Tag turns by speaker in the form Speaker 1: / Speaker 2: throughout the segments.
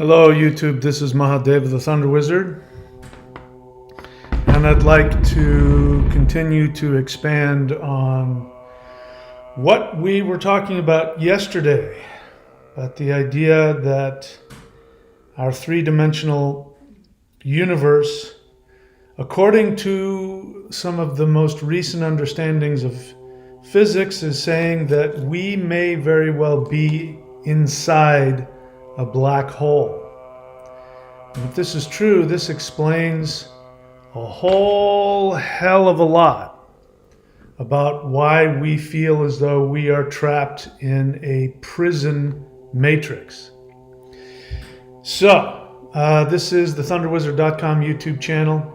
Speaker 1: Hello YouTube, this is Mahadev the Thunder Wizard, and I'd like to continue to expand on what we were talking about yesterday, about the idea that our three-dimensional universe, according to some of the most recent understandings of physics, is saying that we may very well be inside a black hole. And if this is true, this explains a whole hell of a lot about why we feel as though we are trapped in a prison matrix. So, this is the thunderwizard.com YouTube channel.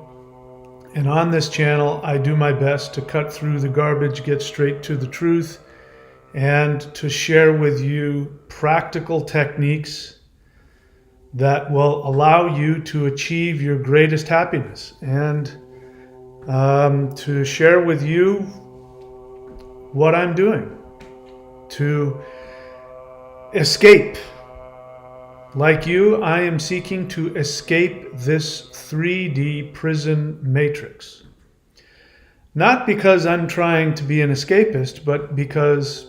Speaker 1: And on this channel, I do my best to cut through the garbage, get straight to the truth, and to share with you practical techniques that will allow you to achieve your greatest happiness, and to share with you what I'm doing to escape. Like you, I am seeking to escape this 3D prison matrix. Not because I'm trying to be an escapist, but because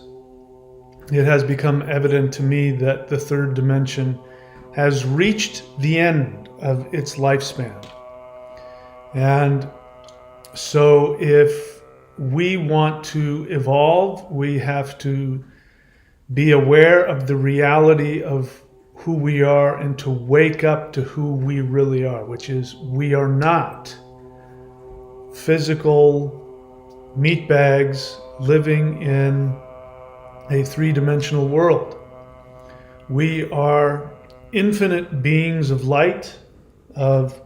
Speaker 1: it has become evident to me that the third dimension has reached the end of its lifespan. And so if we want to evolve, we have to be aware of the reality of who we are and to wake up to who we really are, which is we are not physical meatbags living in a three-dimensional world. We are infinite beings of light, of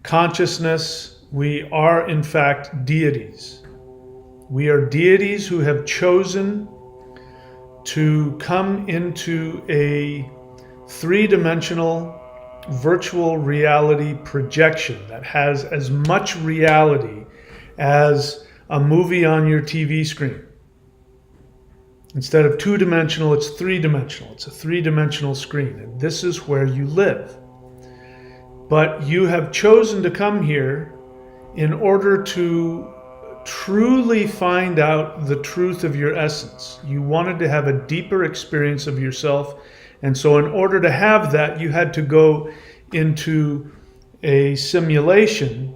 Speaker 1: consciousness. We are, in fact, deities. We are deities who have chosen to come into a three-dimensional virtual reality projection that has as much reality as a movie on your TV screen. Instead of two-dimensional, it's three-dimensional. It's a three-dimensional screen, and this is where you live. But you have chosen to come here in order to truly find out the truth of your essence. You wanted to have a deeper experience of yourself, and so in order to have that, you had to go into a simulation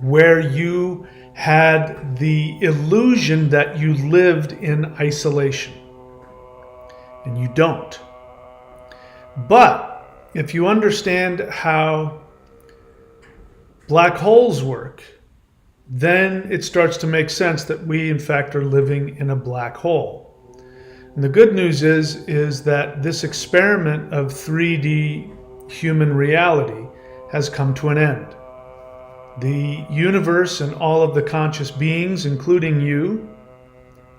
Speaker 1: where you had the illusion that you lived in isolation. And you don't. But if you understand how black holes work, then it starts to make sense that we, in fact, are living in a black hole. And the good news is that this experiment of 3D human reality has come to an end. The universe and all of the conscious beings, including you,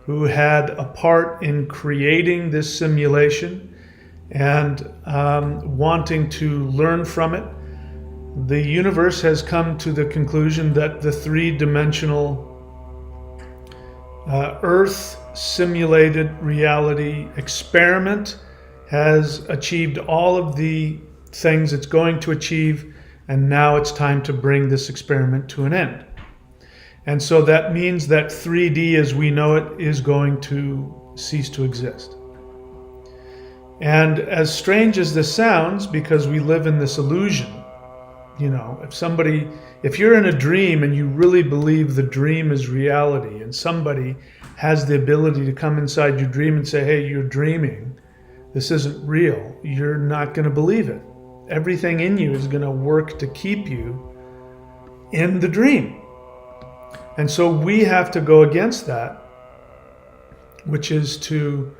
Speaker 1: who had a part in creating this simulation and wanting to learn from it, the universe has come to the conclusion that the three-dimensional Earth simulated reality experiment has achieved all of the things it's going to achieve, and now it's time to bring this experiment to an end. And so that means that 3D as we know it is going to cease to exist. And as strange as this sounds, because we live in this illusion, you know, if you're in a dream and you really believe the dream is reality, and somebody has the ability to come inside your dream and say, hey, you're dreaming, this isn't real, you're not going to believe it. Everything in you is going to work to keep you in the dream. And so we have to go against that, which is to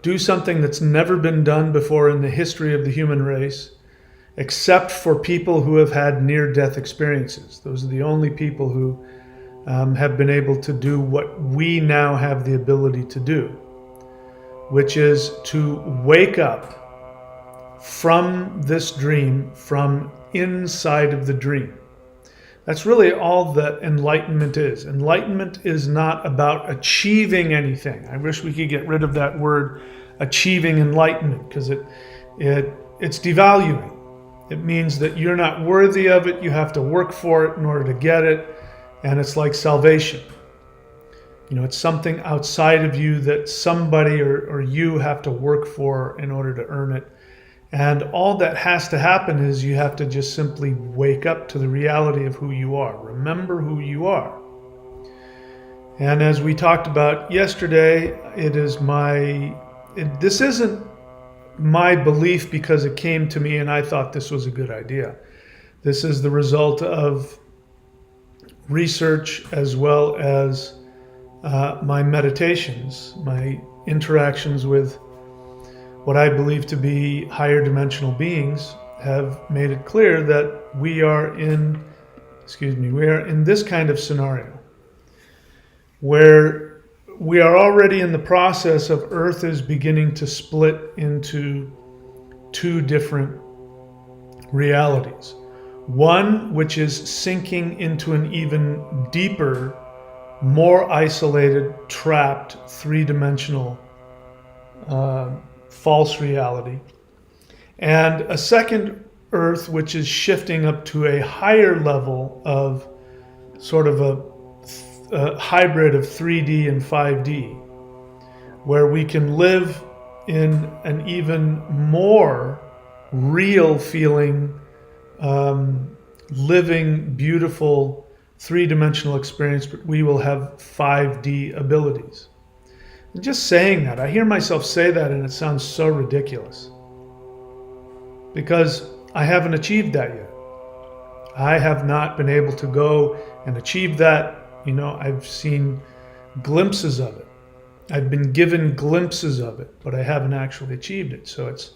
Speaker 1: do something that's never been done before in the history of the human race, except for people who have had near-death experiences. Those are the only people who have been able to do what we now have the ability to do, which is to wake up from this dream, from inside of the dream. That's really all that enlightenment is. Enlightenment is not about achieving anything. I wish we could get rid of that word, achieving enlightenment, because it it's devaluing. It means that you're not worthy of it. You have to work for it in order to get it. And it's like salvation. It's something outside of you that somebody or you have to work for in order to earn it. And all that has to happen is you have to just simply wake up to the reality of who you are. Remember who you are. And as we talked about yesterday, this isn't my belief because it came to me and I thought this was a good idea. This is the result of research as well as my meditations, my interactions with what I believe to be higher dimensional beings have made it clear that we are in this kind of scenario where we are already in the process of Earth is beginning to split into two different realities. One, which is sinking into an even deeper, more isolated, trapped, three-dimensional false reality. And a second Earth, which is shifting up to a higher level of sort of a hybrid of 3D and 5D, where we can live in an even more real feeling, living, beautiful, three-dimensional experience, but we will have 5D abilities. And just saying that, I hear myself say that and it sounds so ridiculous because I haven't achieved that yet. I have not been able to go and achieve that. I've seen glimpses of it. I've been given glimpses of it, but I haven't actually achieved it. So it's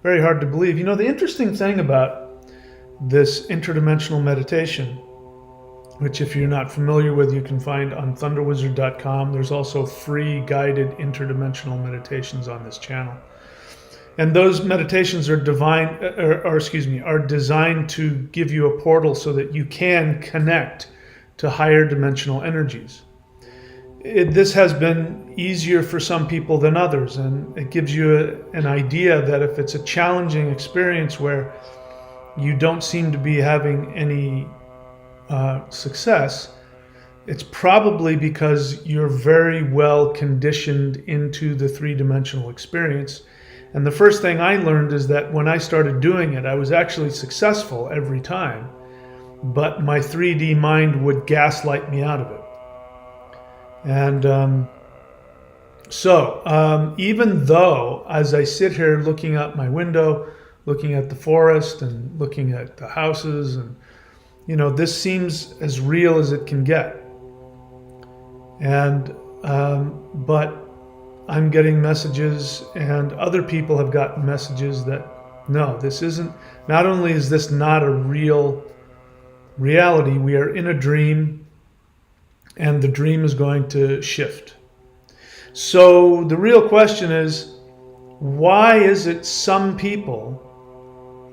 Speaker 1: very hard to believe. The interesting thing about this interdimensional meditation, which if you're not familiar with, you can find on thunderwizard.com. There's also free guided interdimensional meditations on this channel. And those meditations are are designed to give you a portal so that you can connect to higher dimensional energies. This has been easier for some people than others, and it gives you an idea that if it's a challenging experience where you don't seem to be having any success, it's probably because you're very well conditioned into the three-dimensional experience. And the first thing I learned is that when I started doing it, I was actually successful every time, but my 3D mind would gaslight me out of it. And so even though as I sit here looking out my window, looking at the forest and looking at the houses, and this seems as real as it can get. And but I'm getting messages, and other people have gotten messages that no, this isn't. Not only is this not a real reality, we are in a dream, and the dream is going to shift. So the real question is, why is it some people,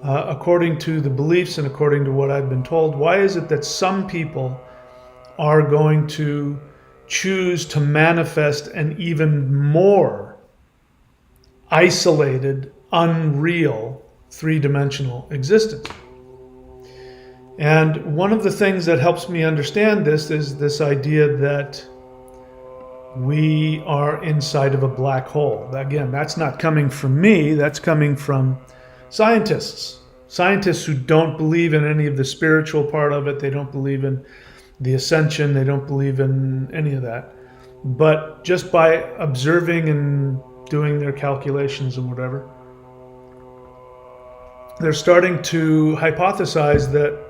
Speaker 1: according to the beliefs and according to what I've been told, why is it that some people are going to choose to manifest an even more isolated, unreal, three-dimensional existence? And one of the things that helps me understand this is this idea that we are inside of a black hole. Again, that's not coming from me, that's coming from scientists who don't believe in any of the spiritual part of it. They don't believe in the ascension. They don't believe in any of that. But just by observing and doing their calculations and whatever, they're starting to hypothesize that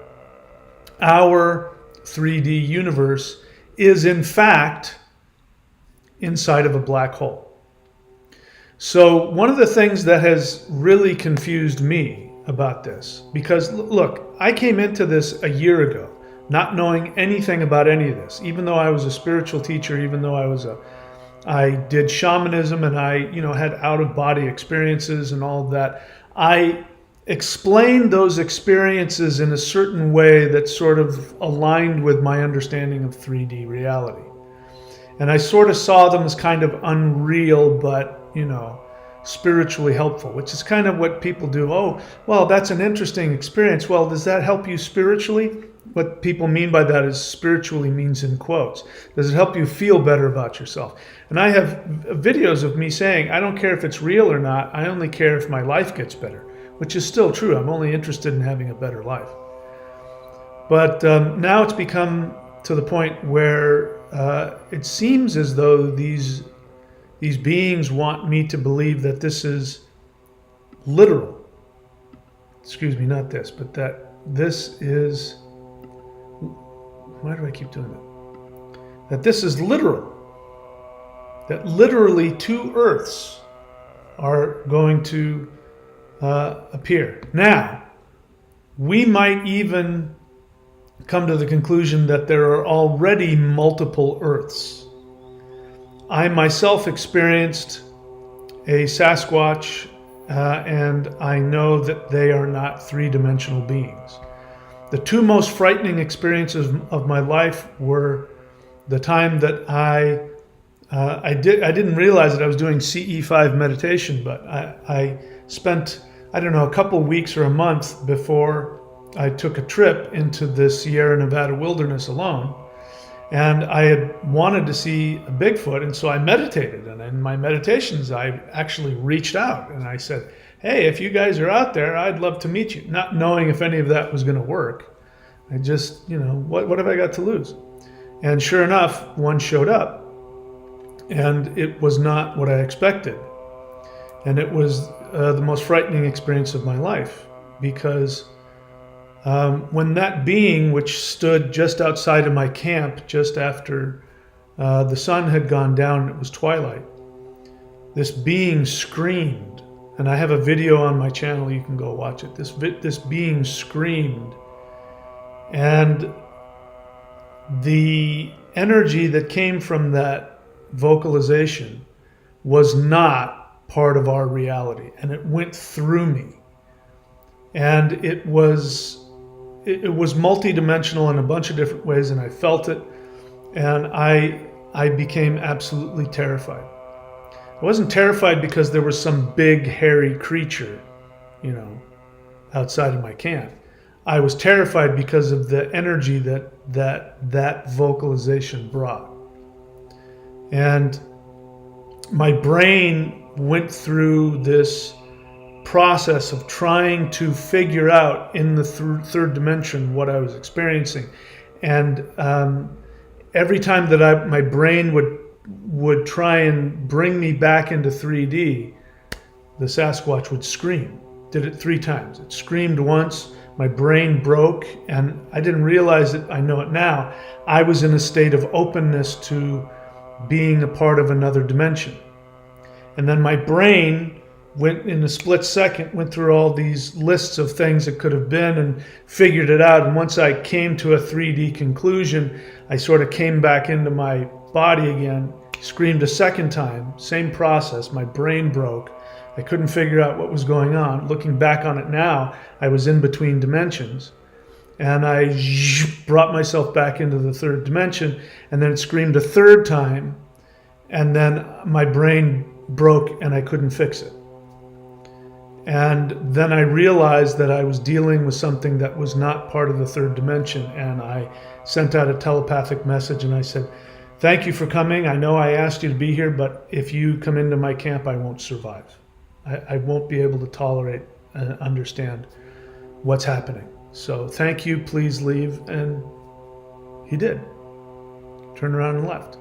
Speaker 1: our 3D universe is in fact inside of a black hole. So one of the things that has really confused me about this, because look, I came into this a year ago, not knowing anything about any of this, even though I was a spiritual teacher, even though I did shamanism and I, had out-of-body experiences and all of that. I explained those experiences in a certain way that sort of aligned with my understanding of 3D reality. And I sort of saw them as kind of unreal, but, spiritually helpful, which is kind of what people do. Oh, well, that's an interesting experience. Well, does that help you spiritually? What people mean by that is spiritually means in quotes. Does it help you feel better about yourself? And I have videos of me saying, I don't care if it's real or not. I only care if my life gets better, which is still true. I'm only interested in having a better life. But now it's become to the point where it seems as though these beings want me to believe that this is literal. Excuse me, not this, but that this is... Why do I keep doing that? That this is literal. That literally 2 Earths are going to appear. Now, we might even come to the conclusion that there are already multiple Earths. I myself experienced a Sasquatch, and I know that they are not 3-dimensional beings. The 2 most frightening experiences of my life were the time that I didn't realize that I was doing CE5 meditation, but I spent, I don't know, a couple weeks or a month before I took a trip into the Sierra Nevada wilderness alone. And I had wanted to see a Bigfoot, and so I meditated. And in my meditations, I actually reached out and I said, hey, if you guys are out there, I'd love to meet you. Not knowing if any of that was going to work. I just, what have I got to lose? And sure enough, one showed up. And it was not what I expected. And it was the most frightening experience of my life. Because when that being, which stood just outside of my camp, just after the sun had gone down and it was twilight, this being screamed. And I have a video on my channel, you can go watch it. This being screamed. And the energy that came from that vocalization was not part of our reality. And it went through me. And it was multidimensional in a bunch of different ways, and I felt it. And I became absolutely terrified. I wasn't terrified because there was some big hairy creature, outside of my camp. I was terrified because of the energy that vocalization brought. And my brain went through this process of trying to figure out in the third dimension what I was experiencing. And every time that my brain would try and bring me back into 3D, the Sasquatch would scream. Did it 3 times. It screamed once, my brain broke, and I didn't realize it, I know it now. I was in a state of openness to being a part of another dimension. And then my brain went in a split second, went through all these lists of things it could have been and figured it out. And once I came to a 3D conclusion, I sort of came back into my body again, screamed a second time, same process, my brain broke. I couldn't figure out what was going on. Looking back on it now, I was in between dimensions. And I brought myself back into the third dimension, and then it screamed a third time, and then my brain broke and I couldn't fix it. And then I realized that I was dealing with something that was not part of the third dimension, and I sent out a telepathic message and I said, thank you for coming. I know I asked you to be here, but if you come into my camp, I won't survive. I won't be able to tolerate and understand what's happening. So thank you, please leave. And he did. Turned around and left.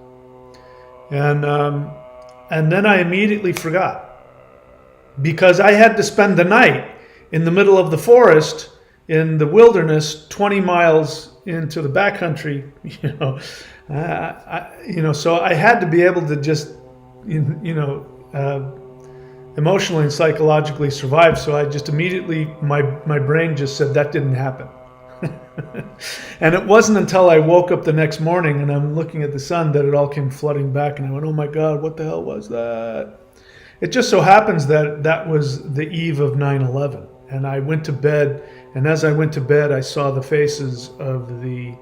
Speaker 1: And then I immediately forgot, because I had to spend the night in the middle of the forest in the wilderness, 20 miles into the backcountry, so I had to be able to just, emotionally and psychologically survive. So I just immediately, my brain just said that didn't happen. And it wasn't until I woke up the next morning and I'm looking at the sun that it all came flooding back, and I went, oh my God, what the hell was that? It just so happens that that was the eve of 9/11. And I went to bed, and as I went to bed, I saw the faces of the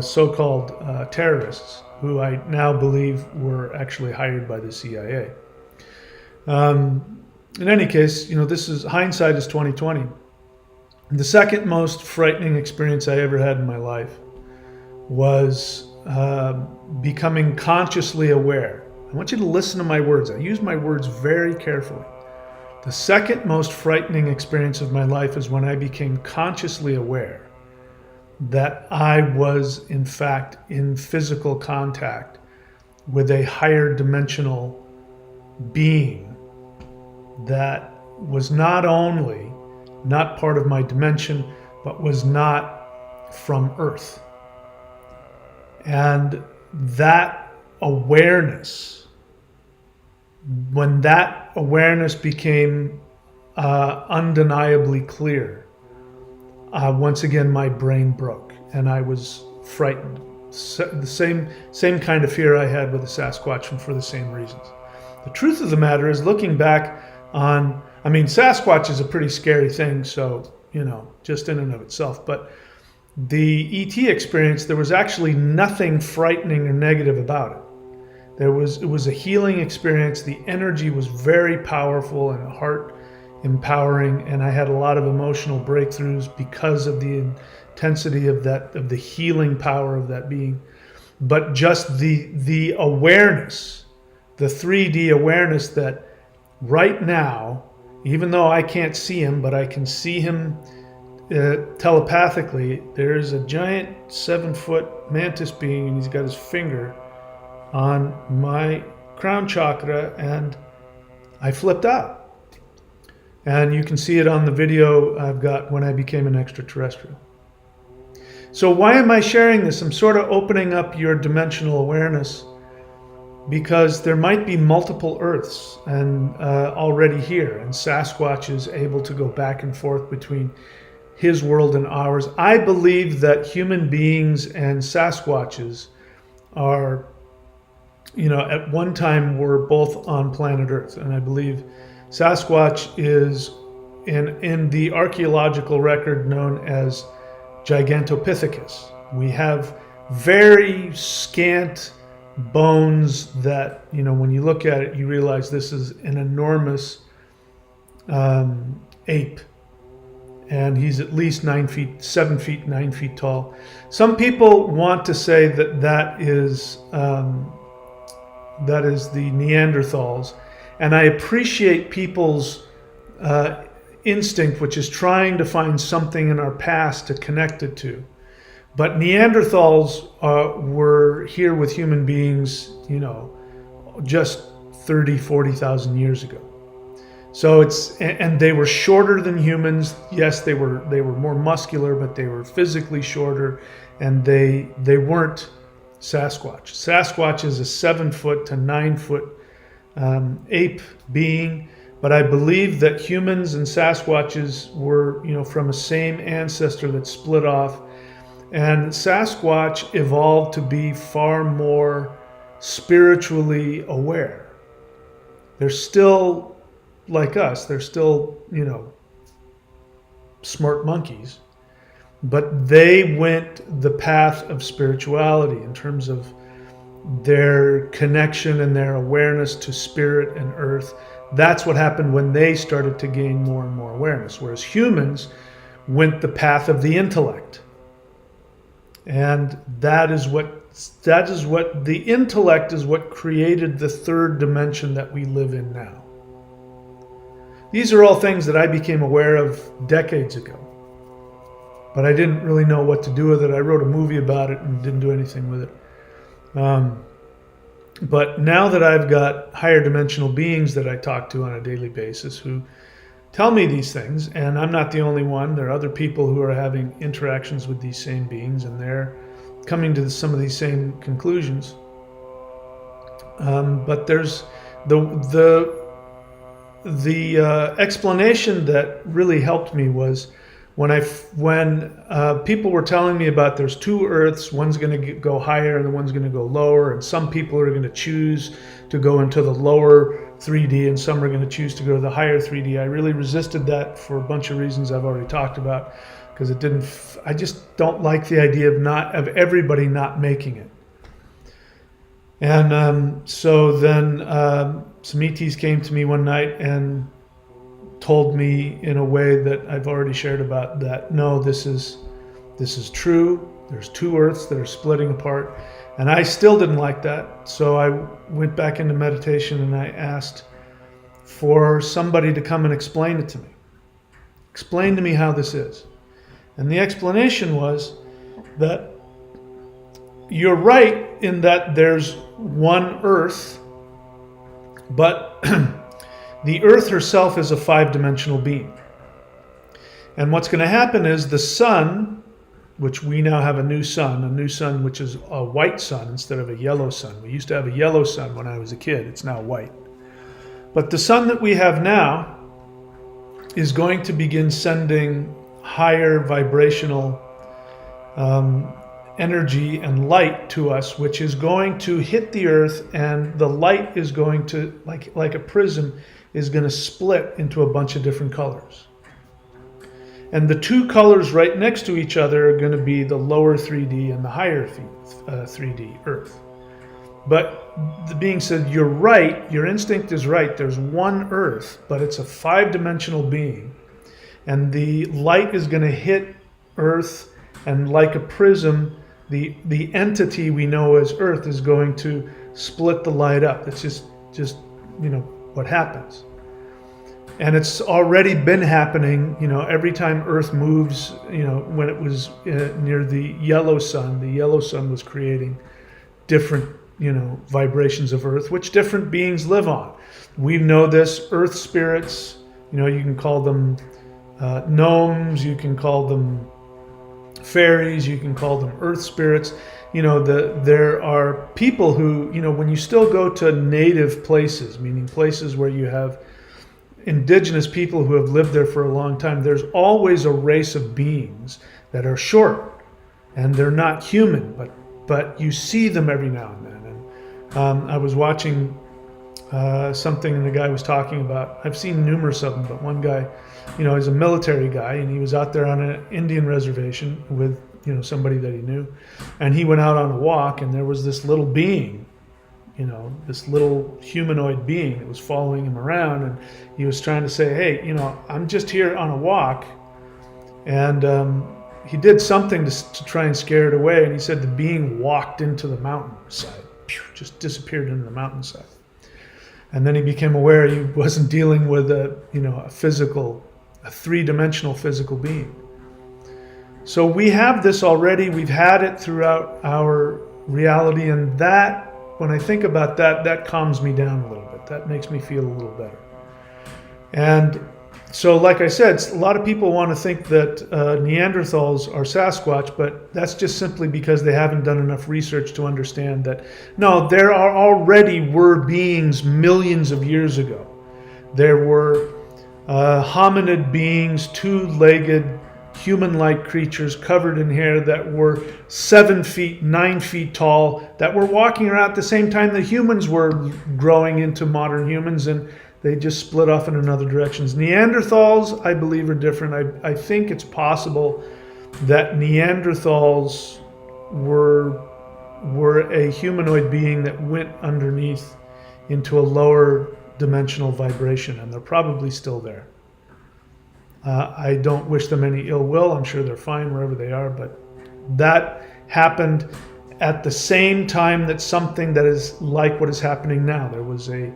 Speaker 1: so-called terrorists, who I now believe were actually hired by the CIA. In any case, this is hindsight is 2020. The second most frightening experience I ever had in my life was becoming consciously aware. I want you to listen to my words. I use my words very carefully. The second most frightening experience of my life is when I became consciously aware that I was, in fact, in physical contact with a higher dimensional being that was not only not part of my dimension, but was not from Earth. And that awareness, when that awareness became undeniably clear, once again my brain broke and I was frightened. The same kind of fear I had with the Sasquatch, and for the same reasons. The truth of the matter is, looking back on, Sasquatch is a pretty scary thing, so, just in and of itself. But the ET experience, there was actually nothing frightening or negative about it. It was a healing experience. The energy was very powerful and heart empowering, and I had a lot of emotional breakthroughs because of the intensity of the healing power of that being. But just the awareness, the 3D awareness that right now, even though I can't see him, but I can see him telepathically, there's a giant 7-foot mantis being, and he's got his finger on my crown chakra, and I flipped out. And you can see it on the video I've got when I became an extraterrestrial. So why am I sharing this? I'm sort of opening up your dimensional awareness, because there might be multiple Earths and already here, and Sasquatch is able to go back and forth between his world and ours. I believe that human beings and Sasquatches are, at one time were both on planet Earth, and I believe Sasquatch is in the archaeological record known as Gigantopithecus. We have very scant bones that, when you look at it, you realize this is an enormous ape. And he's at least 7 feet, 9 feet tall. Some people want to say that is the Neanderthals. And I appreciate people's instinct, which is trying to find something in our past to connect it to. But Neanderthals were here with human beings, just 30, 40,000 years ago. So and they were shorter than humans. Yes, they were more muscular, but they were physically shorter, and they weren't Sasquatch. Sasquatch is a 7-foot to 9-foot ape being, but I believe that humans and Sasquatches were, from a same ancestor that split off. And Sasquatch evolved to be far more spiritually aware. They're still like us. They're still, smart monkeys. But they went the path of spirituality in terms of their connection and their awareness to spirit and earth. That's what happened when they started to gain more and more awareness. Whereas humans went the path of the intellect. And that is what the intellect is what created the third dimension that we live in now. These are all things that I became aware of decades ago, but I didn't really know what to do with it. I wrote a movie about it and didn't do anything with it. But now that I've got higher dimensional beings that I talk to on a daily basis who tell me these things, and I'm not the only one. There are other people who are having interactions with these same beings, and they're coming to some of these same conclusions. But there's the explanation that really helped me was when people were telling me about there's two Earths, one's going to go higher and the one's going to go lower, and some people are going to choose to go into the lower 3D and some are going to choose to go to the higher 3D. I really resisted that for a bunch of reasons I've already talked about, because I just don't like the idea of everybody not making it. And so then some ETs came to me one night and told me in a way that I've already shared about, that no, this is true. There's two earths that are splitting apart. And I still didn't like that. So I went back into meditation and I asked for somebody to come and explain it to me. Explain to me how this is. And the explanation was that you're right in that there's one earth, but the earth herself is a 5-dimensional being. And what's going to happen is the sun, which we now have a new sun which is a white sun instead of a yellow sun. We used to have a yellow sun when I was a kid. It's now white. But the sun that we have now is going to begin sending higher vibrational energy and light to us, which is going to hit the earth, and the light is going to, like a prism, is going to split into a bunch of different colors. And the two colors right next to each other are going to be the lower 3D and the higher 3D earth. But the being said, you're right, your instinct is right. There's one earth, but it's a 5-dimensional being. And the light is going to hit earth, and like a prism, the entity we know as earth is going to split the light up. It's just what happens. And it's already been happening, every time Earth moves, when it was near the yellow sun was creating different, vibrations of Earth, which different beings live on. We know this, Earth spirits, you can call them gnomes, you can call them fairies, you can call them Earth spirits. There are people who, when you still go to native places, meaning places where you have indigenous people who have lived there for a long time, there's always a race of beings that are short and they're not human, but you see them every now and then. And I was watching something, and the guy was talking about, I've seen numerous of them, but one guy, he's a military guy, and he was out there on an Indian reservation with somebody that he knew, and he went out on a walk, and there was this little being, this little humanoid being that was following him around, and he was trying to say, hey, I'm just here on a walk. And he did something to try and scare it away, and he said the being walked into the mountainside, just disappeared into the mountainside. And then he became aware he wasn't dealing with a 3-dimensional physical being. So we have this already, we've had it throughout our reality, and that, when I think about that, that calms me down a little bit. That makes me feel a little better. And so, like I said, a lot of people want to think that Neanderthals are Sasquatch, but that's just simply because they haven't done enough research to understand that, no, there were beings millions of years ago. There were hominid beings, 2-legged, human-like creatures covered in hair that were 7 feet, 9 feet tall, that were walking around at the same time the humans were growing into modern humans, and they just split off in another directions. Neanderthals, I believe, are different. I think it's possible that Neanderthals were a humanoid being that went underneath into a lower dimensional vibration, and they're probably still there. I don't wish them any ill will. I'm sure they're fine wherever they are, but that happened at the same time that something that is like what is happening now. There was an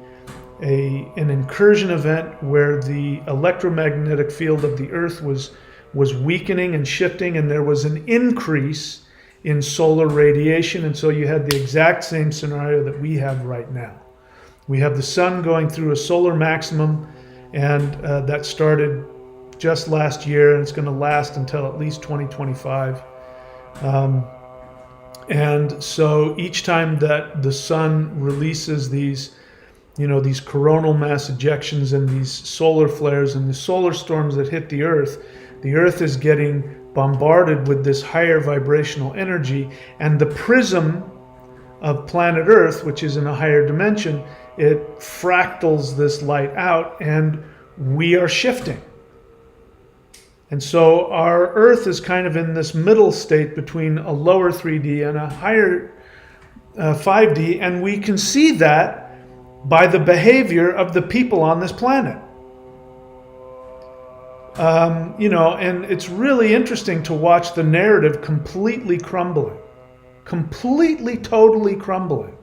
Speaker 1: incursion event where the electromagnetic field of the Earth was weakening and shifting, and there was an increase in solar radiation, and so you had the exact same scenario that we have right now. We have the sun going through a solar maximum, and that started just last year, and it's going to last until at least 2025. And so each time that the sun releases these coronal mass ejections and these solar flares and the solar storms that hit the Earth is getting bombarded with this higher vibrational energy, and the prism of planet Earth, which is in a higher dimension, it fractals this light out, and we are shifting. And so our Earth is kind of in this middle state between a lower 3D and a higher 5D, and we can see that by the behavior of the people on this planet. And it's really interesting to watch the narrative completely crumbling. Completely, totally crumbling.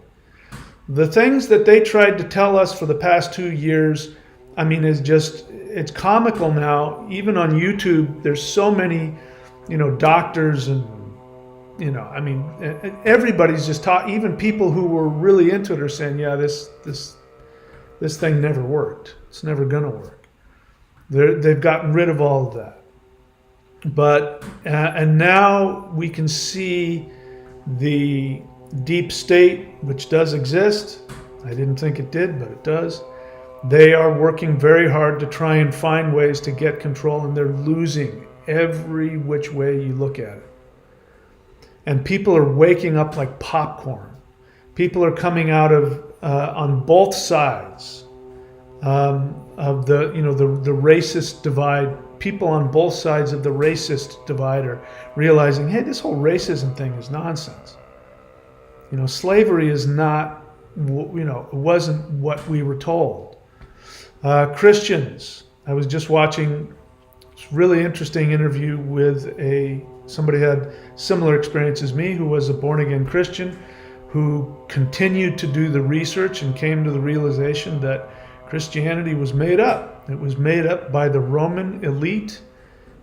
Speaker 1: The things that they tried to tell us for the past 2 years, it's comical now. Even on YouTube, there's so many, doctors and, everybody's just taught. Even people who were really into it are saying, yeah, this thing never worked. It's never gonna work. They've gotten rid of all of that. But, and now we can see the deep state, which does exist. I didn't think it did, but it does. They are working very hard to try and find ways to get control, and they're losing every which way you look at it. And people are waking up like popcorn. People are coming out of, on both sides of the racist divide. People on both sides of the racist divide are realizing, hey, this whole racism thing is nonsense. Slavery is not, it wasn't what we were told. Christians, I was just watching a really interesting interview with somebody who had similar experience as me, who was a born-again Christian, who continued to do the research and came to the realization that Christianity was made up. It was made up by the Roman elite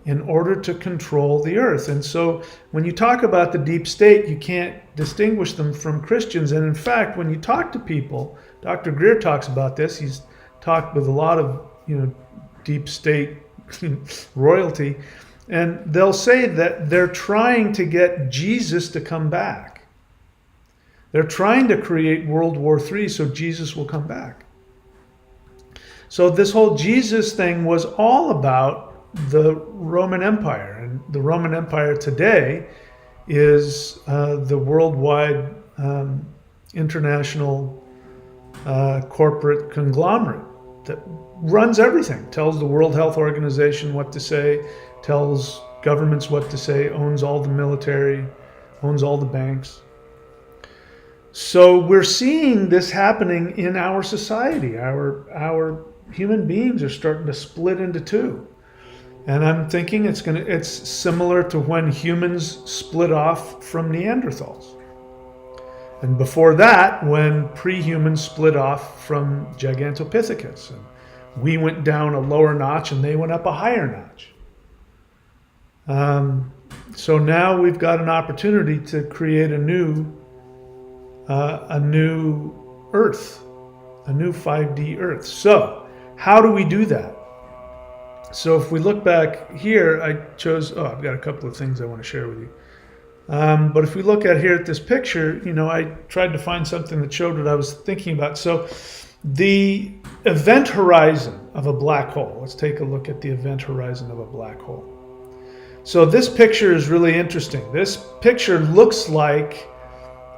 Speaker 1: in order to control the earth. And so when you talk about the deep state, you can't distinguish them from Christians. And in fact, when you talk to people, Dr. Greer talks about this. He's talked with a lot of, deep state royalty, and they'll say that they're trying to get Jesus to come back. They're trying to create World War III so Jesus will come back. So this whole Jesus thing was all about the Roman Empire. And the Roman Empire today is the worldwide international corporate conglomerate that runs everything, tells the World Health Organization what to say, tells governments what to say, owns all the military, owns all the banks. So we're seeing this happening in our society. Our human beings are starting to split into two. And I'm thinking it's similar to when humans split off from Neanderthals. And before that, when pre-humans split off from Gigantopithecus. And we went down a lower notch and they went up a higher notch. So now we've got an opportunity to create a new Earth, a new 5D Earth. So how do we do that? So if we look back here, I've got a couple of things I want to share with you. But if we look at here at this picture, I tried to find something that showed what I was thinking about. So the event horizon of a black hole. Let's take a look at the event horizon of a black hole. So this picture is really interesting. This picture looks like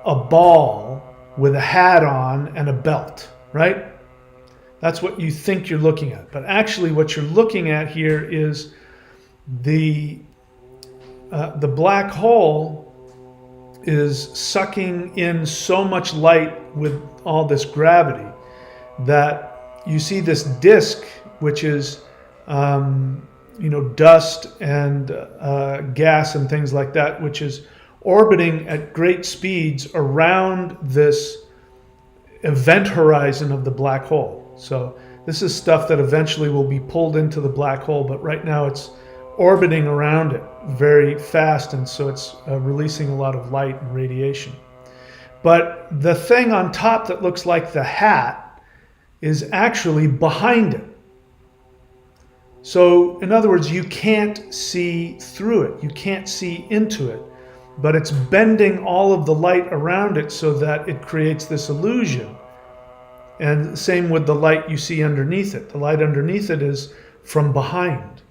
Speaker 1: a ball with a hat on and a belt, right? That's what you think you're looking at. But actually what you're looking at here is the black hole is sucking in so much light with all this gravity that you see this disk, which is dust and gas and things like that, which is orbiting at great speeds around this event horizon of the black hole. So this is stuff that eventually will be pulled into the black hole, but right now it's orbiting around it very fast, and so it's releasing a lot of light and radiation. But the thing on top that looks like the hat is actually behind it. So in other words, you can't see through it, you can't see into it, but it's bending all of the light around it so that it creates this illusion. And same with the light you see underneath it. The light underneath it is from behind.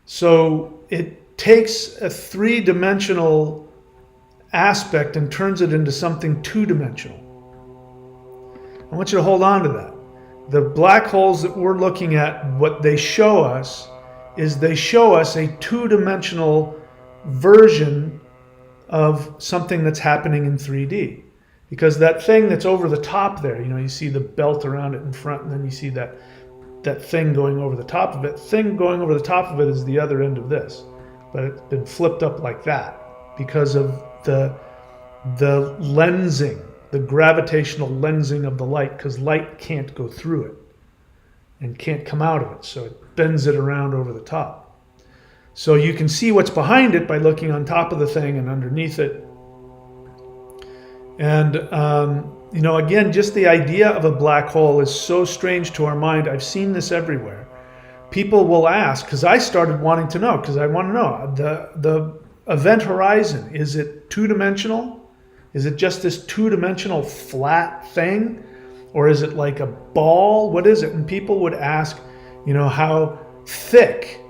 Speaker 1: So it takes a three-dimensional aspect and turns it into something two-dimensional. I want you to hold on to that. The black holes that we're looking at, what they show us is they show us a two-dimensional version of something that's happening in 3D. Because that thing that's over the top there, you see the belt around it in front, and then you see that thing going over the top of it. Thing going over the top of it is the other end of this. But it's been flipped up like that because of the lensing, the gravitational lensing of the light, because light can't go through it and can't come out of it. So it bends it around over the top. So you can see what's behind it by looking on top of the thing and underneath it. And, again, just the idea of a black hole is so strange to our mind. I've seen this everywhere. People will ask, because I started wanting to know, because I want to know, the event horizon, is it two-dimensional? Is it just this two-dimensional flat thing? Or is it like a ball? What is it? And people would ask, how thick?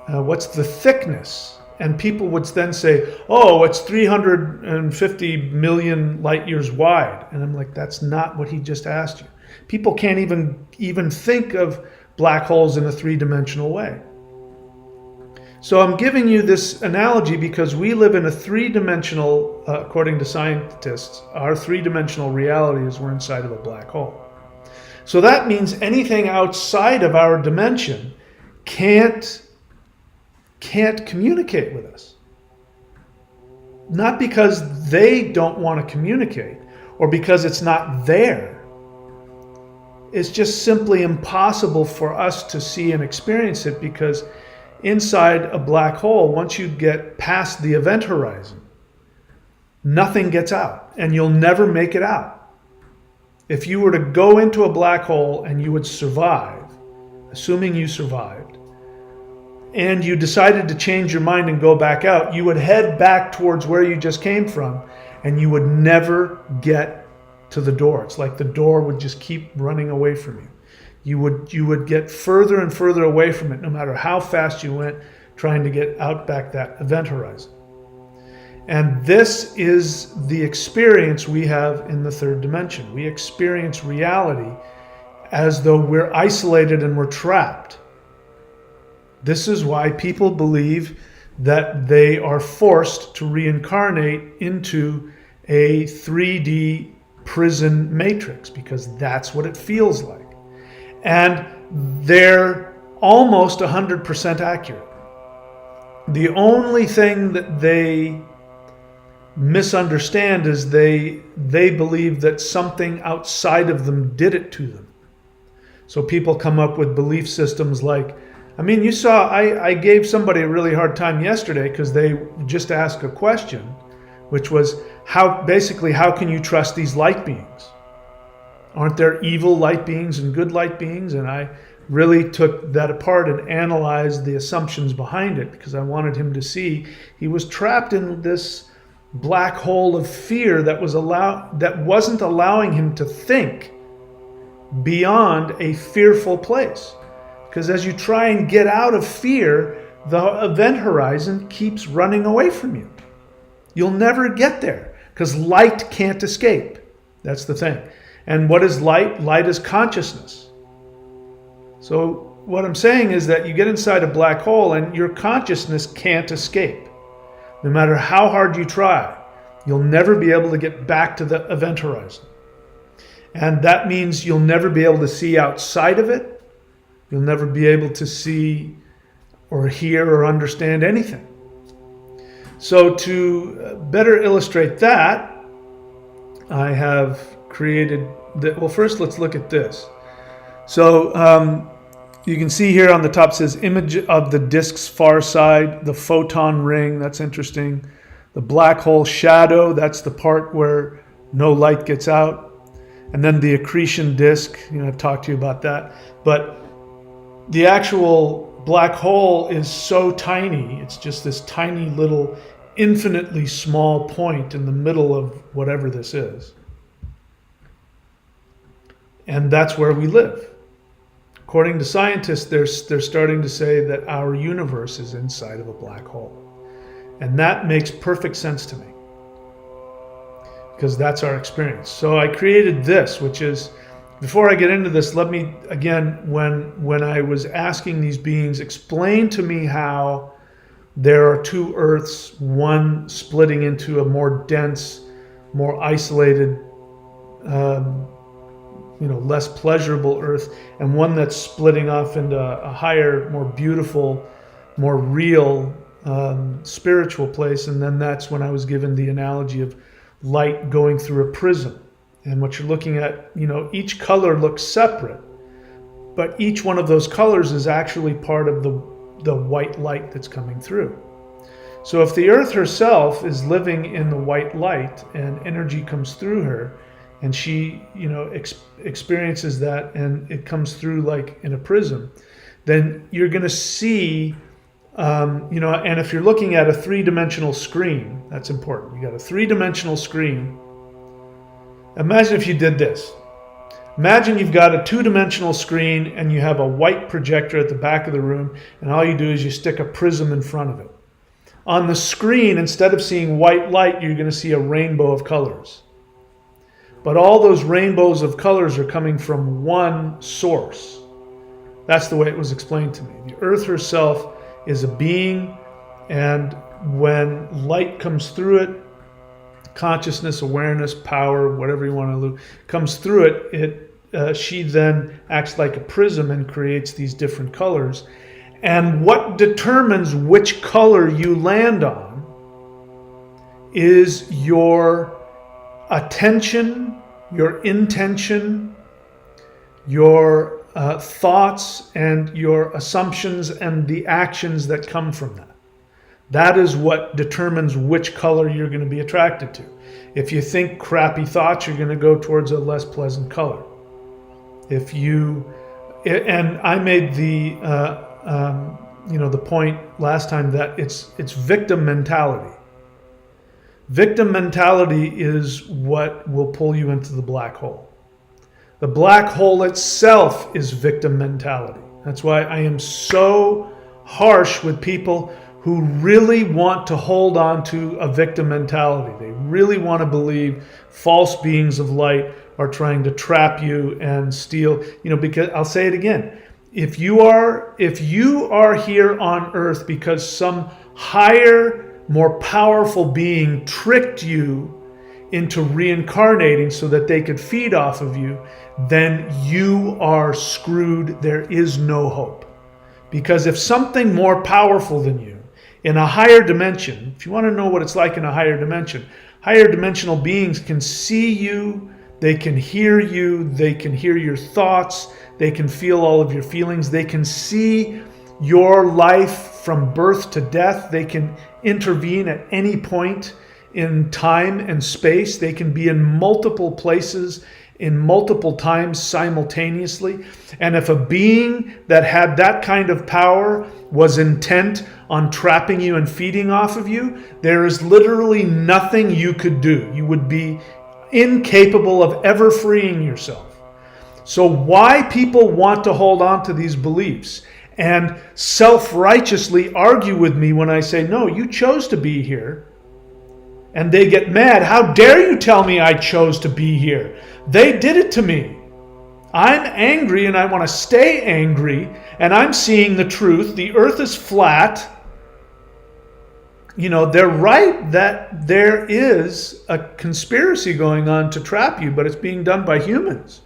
Speaker 1: What's the thickness? And people would then say, oh, it's 350 million light years wide. And I'm like, that's not what he just asked you. People can't even think of black holes in a three-dimensional way. So I'm giving you this analogy because we live in a three-dimensional, according to scientists, our three-dimensional reality is we're inside of a black hole. So that means anything outside of our dimension can't communicate with us. Not because they don't want to communicate or because it's not there. It's just simply impossible for us to see and experience it, because inside a black hole, once you get past the event horizon, nothing gets out and you'll never make it out. If you were to go into a black hole and you would survive, assuming you survived, and you decided to change your mind and go back out, you would head back towards where you just came from, and you would never get to the door. It's like the door would just keep running away from you. You would get further and further away from it, no matter how fast you went trying to get out back that event horizon. And this is the experience we have in the third dimension. We experience reality as though we're isolated and we're trapped. This is why people believe that they are forced to reincarnate into a 3D prison matrix, because that's what it feels like. And they're almost 100% accurate. The only thing that they misunderstand is they believe that something outside of them did it to them. So people come up with belief systems like, you saw, I gave somebody a really hard time yesterday because they just asked a question, which was, how can you trust these light beings? Aren't there evil light beings and good light beings? And I really took that apart and analyzed the assumptions behind it, because I wanted him to see he was trapped in this black hole of fear that wasn't allowing him to think beyond a fearful place. Because as you try and get out of fear, the event horizon keeps running away from you. You'll never get there because light can't escape. That's the thing. And what is light? Light is consciousness. So what I'm saying is that you get inside a black hole and your consciousness can't escape. No matter how hard you try, you'll never be able to get back to the event horizon. And that means you'll never be able to see outside of it. You'll never be able to see or hear or understand anything. So to better illustrate that, I have created well, first let's look at this. So you can see here on the top says image of the disk's far side, the photon ring, that's interesting. The black hole shadow, that's the part where no light gets out. And then the accretion disk, I've talked to you about that. But the actual black hole is so tiny, it's just this tiny little infinitely small point in the middle of whatever this is. And that's where we live. According to scientists, they're starting to say that our universe is inside of a black hole. And that makes perfect sense to me, because that's our experience. So I created this, which is, before I get into this, let me, again, when I was asking these beings, explain to me how there are two Earths, one splitting into a more dense, more isolated, less pleasurable Earth, and one that's splitting off into a higher, more beautiful, more real, spiritual place. And then that's when I was given the analogy of light going through a prism. And what you're looking at, each color looks separate, but each one of those colors is actually part of the white light that's coming through. So if the Earth herself is living in the white light and energy comes through her, and she, experiences that, and it comes through like in a prism, then you're going to see, and if you're looking at a three-dimensional screen, that's important. You got a three-dimensional screen. Imagine if you did this. Imagine you've got a two-dimensional screen and you have a white projector at the back of the room, and all you do is you stick a prism in front of it. On the screen, instead of seeing white light, you're going to see a rainbow of colors. But all those rainbows of colors are coming from one source. That's the way it was explained to me. The Earth herself is a being, and when light comes through it, consciousness, awareness, power, whatever you want to look, comes through it, she then acts like a prism and creates these different colors. And what determines which color you land on is your attention, your intention, your thoughts, and your assumptions, and the actions that come from that. That is what determines which color you're going to be attracted to. If you think crappy thoughts, you're going to go towards a less pleasant color. And I made the point last time that it's victim mentality. Victim mentality is what will pull you into the black hole. The black hole itself is victim mentality. That's why I am so harsh with people who really want to hold on to a victim mentality. They really want to believe false beings of light are trying to trap you and steal, because I'll say it again. If you are here on Earth because some higher, more powerful being tricked you into reincarnating so that they could feed off of you, then you are screwed. There is no hope. Because if something more powerful than you, in a higher dimension, if you want to know what it's like in a higher dimension, higher dimensional beings can see you, they can hear you, they can hear your thoughts, they can feel all of your feelings, they can see your life from birth to death, they can intervene at any point in time and space, they can be in multiple places in multiple times simultaneously. And if a being that had that kind of power was intent on trapping you and feeding off of you, there is literally nothing you could do. You would be incapable of ever freeing yourself. So why people want to hold on to these beliefs and self-righteously argue with me when I say, no, you chose to be here. And they get mad. How dare you tell me I chose to be here? They did it to me. I'm angry and I want to stay angry, and I'm seeing the truth. The earth is flat. They're right that there is a conspiracy going on to trap you, but it's being done by humans.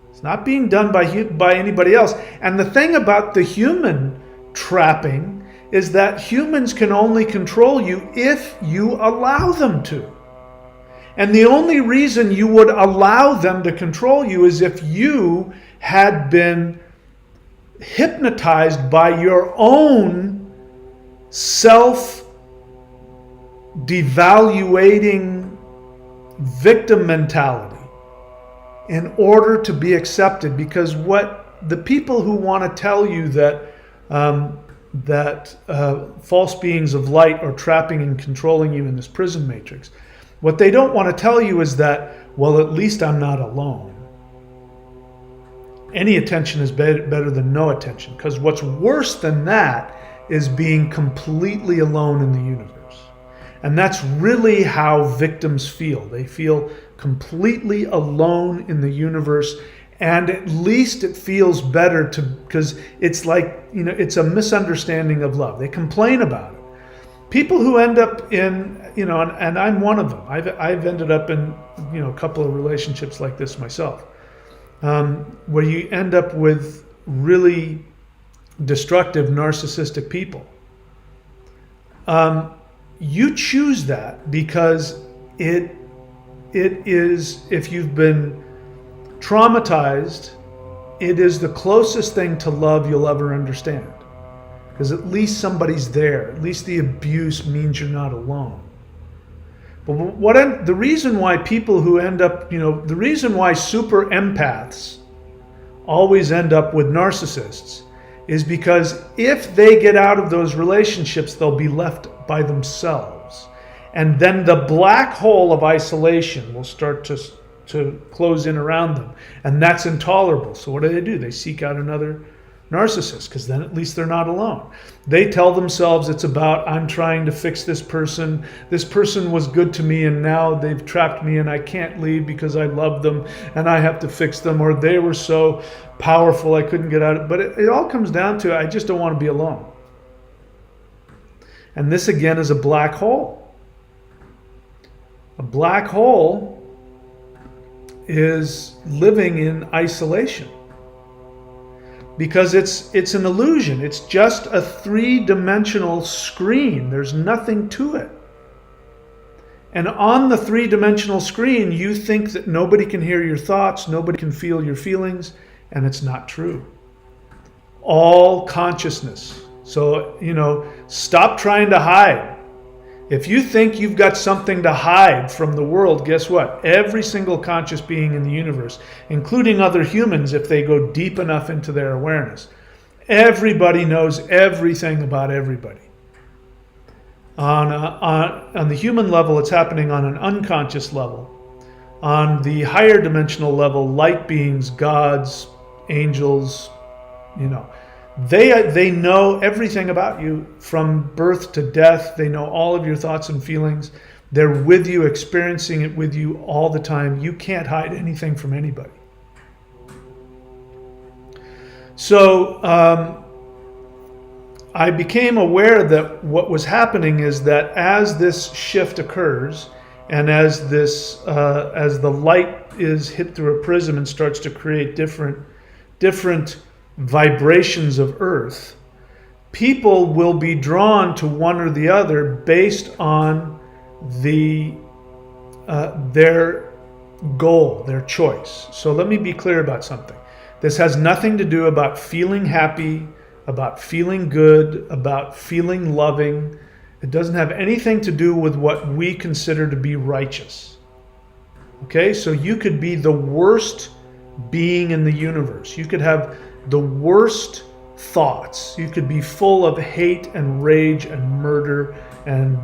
Speaker 1: It's not being done by anybody else. And the thing about the human trapping is that humans can only control you if you allow them to. And the only reason you would allow them to control you is if you had been hypnotized by your own self-devaluating victim mentality in order to be accepted. Because what the people who want to tell you that false beings of light are trapping and controlling you in this prison matrix, what they don't want to tell you is that, well, at least I'm not alone. Any attention is better than no attention, because what's worse than that is being completely alone in the universe. And that's really how victims feel. They feel completely alone in the universe, And at least it feels better because it's like, it's a misunderstanding of love. They complain about it. People who end up in, and I'm one of them. I've ended up in, a couple of relationships like this myself, where you end up with really destructive, narcissistic people. You choose that because it is, if you've been traumatized, it is the closest thing to love you'll ever understand. Because at least somebody's there. At least the abuse means you're not alone. But the reason why people who end up, the reason why super empaths always end up with narcissists is because if they get out of those relationships, they'll be left by themselves. And then the black hole of isolation will start to close in around them. And that's intolerable. So what do? They seek out another narcissist, because then at least they're not alone. They tell themselves it's about, I'm trying to fix this person. This person was good to me and now they've trapped me and I can't leave because I love them and I have to fix them, or they were so powerful I couldn't get out of it. But it all comes down to, I just don't want to be alone. And this again is a black hole. A black hole is living in isolation. Because it's an illusion. It's just a three-dimensional screen. There's nothing to it. And on the three-dimensional screen, you think that nobody can hear your thoughts, nobody can feel your feelings, and it's not true. All consciousness. So, stop trying to hide. If you think you've got something to hide from the world, guess what? Every single conscious being in the universe, including other humans if they go deep enough into their awareness, everybody knows everything about everybody. On the human level, it's happening on an unconscious level. On the higher dimensional level, light beings, gods, angels, They know everything about you from birth to death. They know all of your thoughts and feelings. They're with you, experiencing it with you all the time. You can't hide anything from anybody. So I became aware that what was happening is that as this shift occurs, and as the light is hit through a prism and starts to create different vibrations of earth, people will be drawn to one or the other based on their goal, their choice. So let me be clear about something. This has nothing to do about feeling happy, about feeling good, about feeling loving. It doesn't have anything to do with what we consider to be righteous. Okay, so you could be the worst being in the universe. You could have the worst thoughts. You could be full of hate and rage and murder and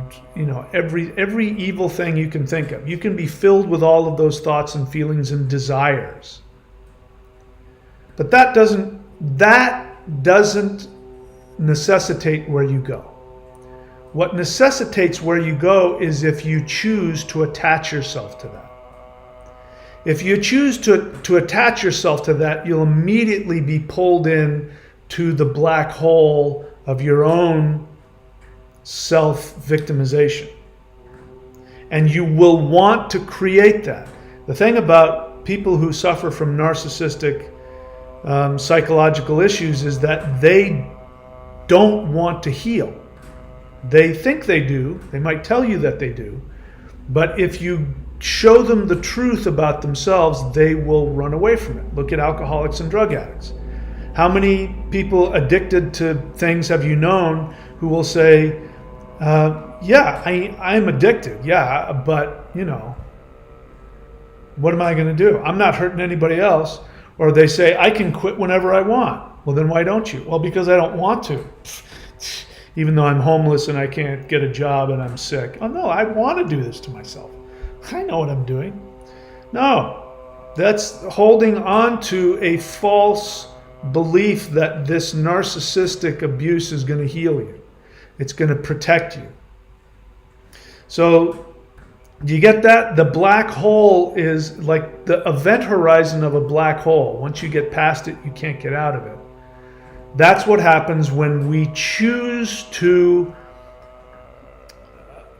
Speaker 1: every evil thing you can think of. You can be filled with all of those thoughts and feelings and desires. But that doesn't necessitate where you go. What necessitates where you go is if you choose to attach yourself to that. If you choose to attach yourself to that, you'll immediately be pulled in to the black hole of your own self-victimization. And you will want to create that. The thing about people who suffer from narcissistic psychological issues is that they don't want to heal. They think they do. They might tell you that they do. But if you show them the truth about themselves, they will run away from it. Look at alcoholics and drug addicts. How many people addicted to things have you known who will say, I'm addicted, but what am I going to do? I'm not hurting anybody else. Or they say, I can quit whenever I want. Well, then why don't you? Well, because I don't want to. Even though I'm homeless and I can't get a job and I'm sick. Oh no, I want to do this to myself. I know what I'm doing. No, that's holding on to a false belief that this narcissistic abuse is going to heal you. It's going to protect you. So Do you get that? The black hole is like the event horizon of a black hole. Once you get past it, you can't get out of it. That's what happens when we choose to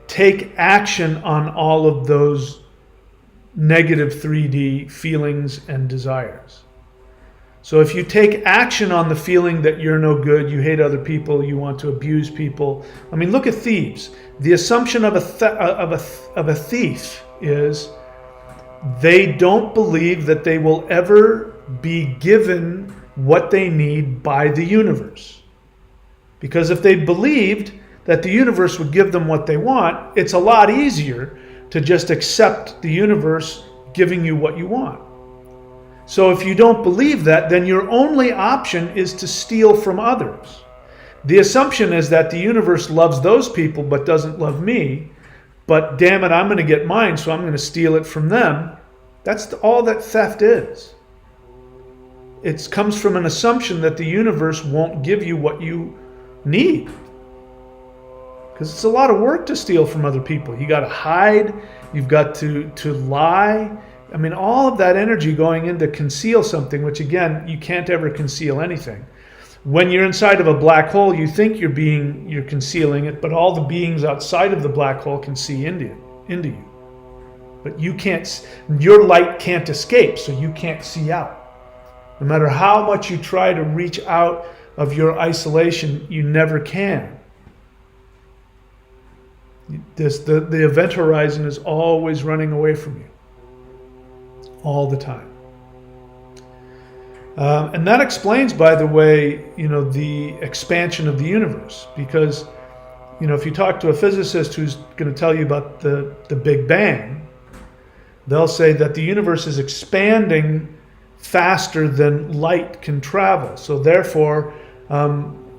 Speaker 1: take action on all of those negative 3D feelings and desires. So if you take action on the feeling that you're no good, you hate other people, you want to abuse people. I mean, look at thieves. The assumption of a thief is they don't believe that they will ever be given what they need by the universe. Because if they believed that the universe would give them what they want, it's a lot easier to just accept the universe giving you what you want. So if you don't believe that, then your only option is to steal from others. The assumption is that the universe loves those people but doesn't love me, but damn it, I'm going to get mine, so I'm going to steal it from them. That's all that theft is. It comes from an assumption that the universe won't give you what you need. Because it's a lot of work to steal from other people. You got to hide, you've got to lie. I mean, all of that energy going in to conceal something, which again, you can't ever conceal anything. When you're inside of a black hole, you think you're concealing it, but all the beings outside of the black hole can see into you. But you can't, your light can't escape, so you can't see out. No matter how much you try to reach out of your isolation, you never can. The event horizon is always running away from you. All the time. And that explains, by the way, the expansion of the universe. Because, if you talk to a physicist who's going to tell you about the Big Bang, they'll say that the universe is expanding faster than light can travel. So therefore,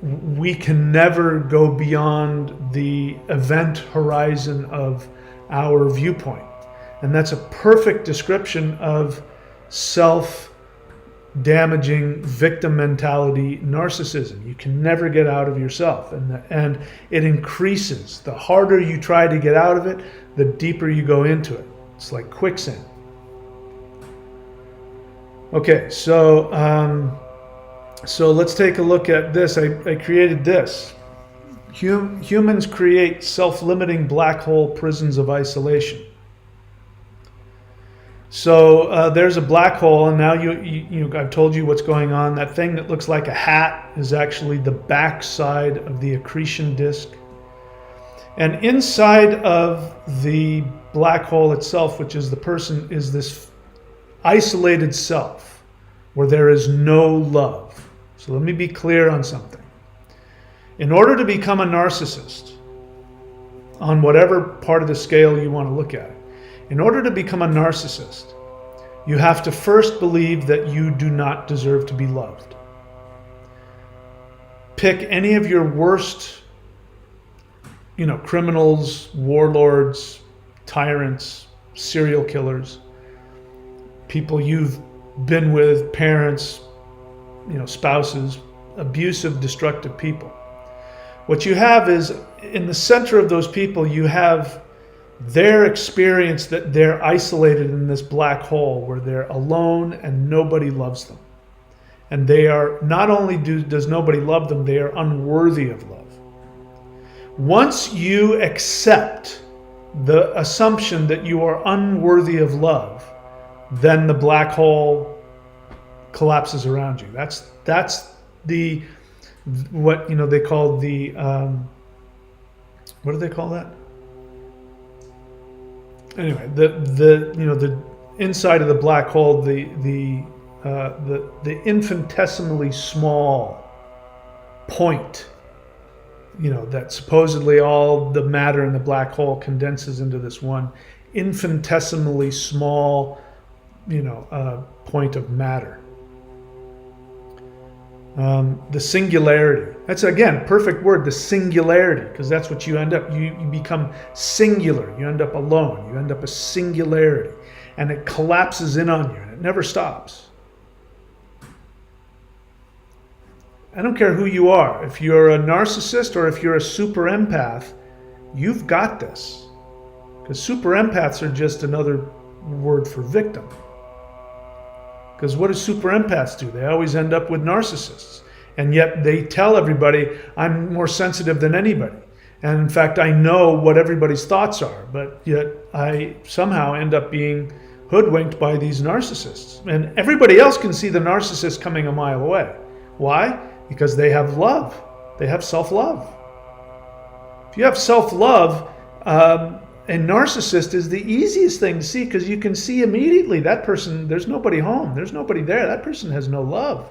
Speaker 1: we can never go beyond the event horizon of our viewpoint. And that's a perfect description of self-damaging victim mentality narcissism. You can never get out of yourself. And it increases. The harder you try to get out of it, the deeper you go into it. It's like quicksand. Okay, so let's take a look at this. I created this. Humans create self-limiting black hole prisons of isolation. So there's a black hole, and now I've told you what's going on. That thing that looks like a hat is actually the backside of the accretion disk. And inside of the black hole itself, which is the person, is this isolated self where there is no love. So let me be clear on something. In order to become a narcissist, on whatever part of the scale you want to look at, in order to become a narcissist, you have to first believe that you do not deserve to be loved. Pick any of your worst, criminals, warlords, tyrants, serial killers, people you've been with, parents, spouses, abusive, destructive people. What you have is, in the center of those people, you have their experience that they're isolated in this black hole where they're alone and nobody loves them. And they are, not only does nobody love them, they are unworthy of love. Once you accept the assumption that you are unworthy of love, then the black hole collapses around you. That's the, what they call the, what do they call that? Anyway, the inside of the black hole, the infinitesimally small point, that supposedly all the matter in the black hole condenses into this one infinitesimally small, point of matter. The singularity. That's, again, perfect word, the singularity, because that's what you end up. You become singular. You end up alone. You end up a singularity. And it collapses in on you, and it never stops. I don't care who you are. If you're a narcissist or if you're a super empath, you've got this. Because super empaths are just another word for victim. Because what do super empaths do? They always end up with narcissists. And yet they tell everybody, I'm more sensitive than anybody. And in fact, I know what everybody's thoughts are. But yet I somehow end up being hoodwinked by these narcissists. And everybody else can see the narcissist coming a mile away. Why? Because they have love. They have self-love. If you have self-love, a narcissist is the easiest thing to see, because you can see immediately that person, there's nobody home. There's nobody there. That person has no love.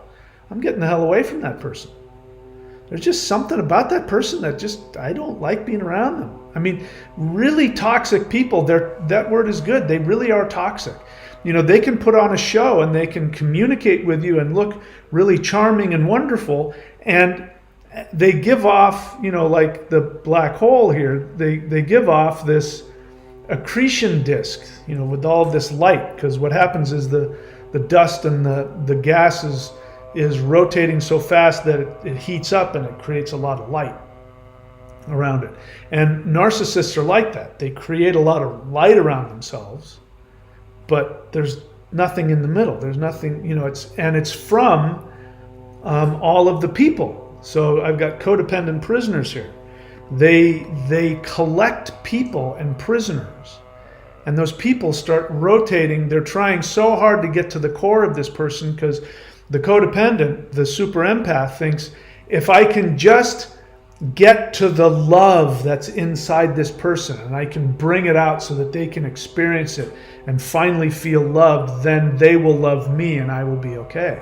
Speaker 1: I'm getting the hell away from that person. There's just something about that person that just, I don't like being around them. I mean, really toxic people, that word is good. They really are toxic. You know, they can put on a show and they can communicate with you and look really charming and wonderful. And they give off, you know, like the black hole here, they give off this accretion disk, you know, with all this light. Because what happens is the dust and the gas is rotating so fast that it heats up and it creates a lot of light around it. And narcissists are like that. They create a lot of light around themselves, but there's nothing in the middle. There's nothing, you know, it's from all of the people. So I've got codependent prisoners here. They collect people and prisoners, and those people start rotating. They're trying so hard to get to the core of this person, because the codependent, the super empath, thinks, if I can just get to the love that's inside this person and I can bring it out so that they can experience it and finally feel loved, then they will love me and I will be okay.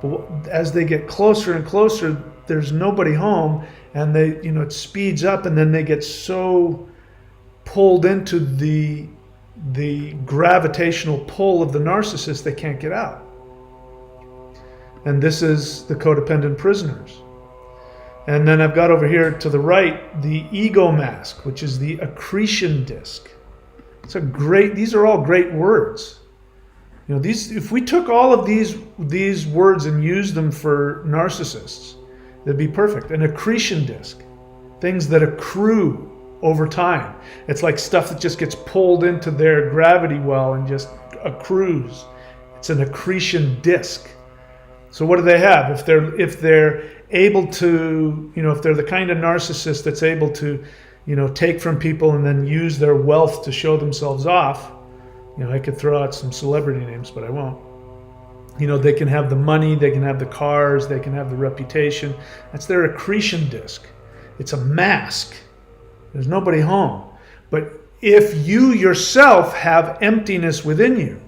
Speaker 1: But as they get closer and closer, there's nobody home, and they, you know, it speeds up, and then they get so pulled into the gravitational pull of the narcissist they can't get out. And this is the codependent prisoners. And then I've got over here to the right the ego mask, which is the accretion disk. These are all great words. You know, if we took all of these words and used them for narcissists, they'd be perfect. An accretion disk, things that accrue over time. It's like stuff that just gets pulled into their gravity well and just accrues. It's an accretion disk. So what do they have? If they're able to, you know, if they're the kind of narcissist that's able to, you know, take from people and then use their wealth to show themselves off, you know, I could throw out some celebrity names, but I won't. You know, they can have the money, they can have the cars, they can have the reputation. That's their accretion disk. It's a mask. There's nobody home. But if you yourself have emptiness within you,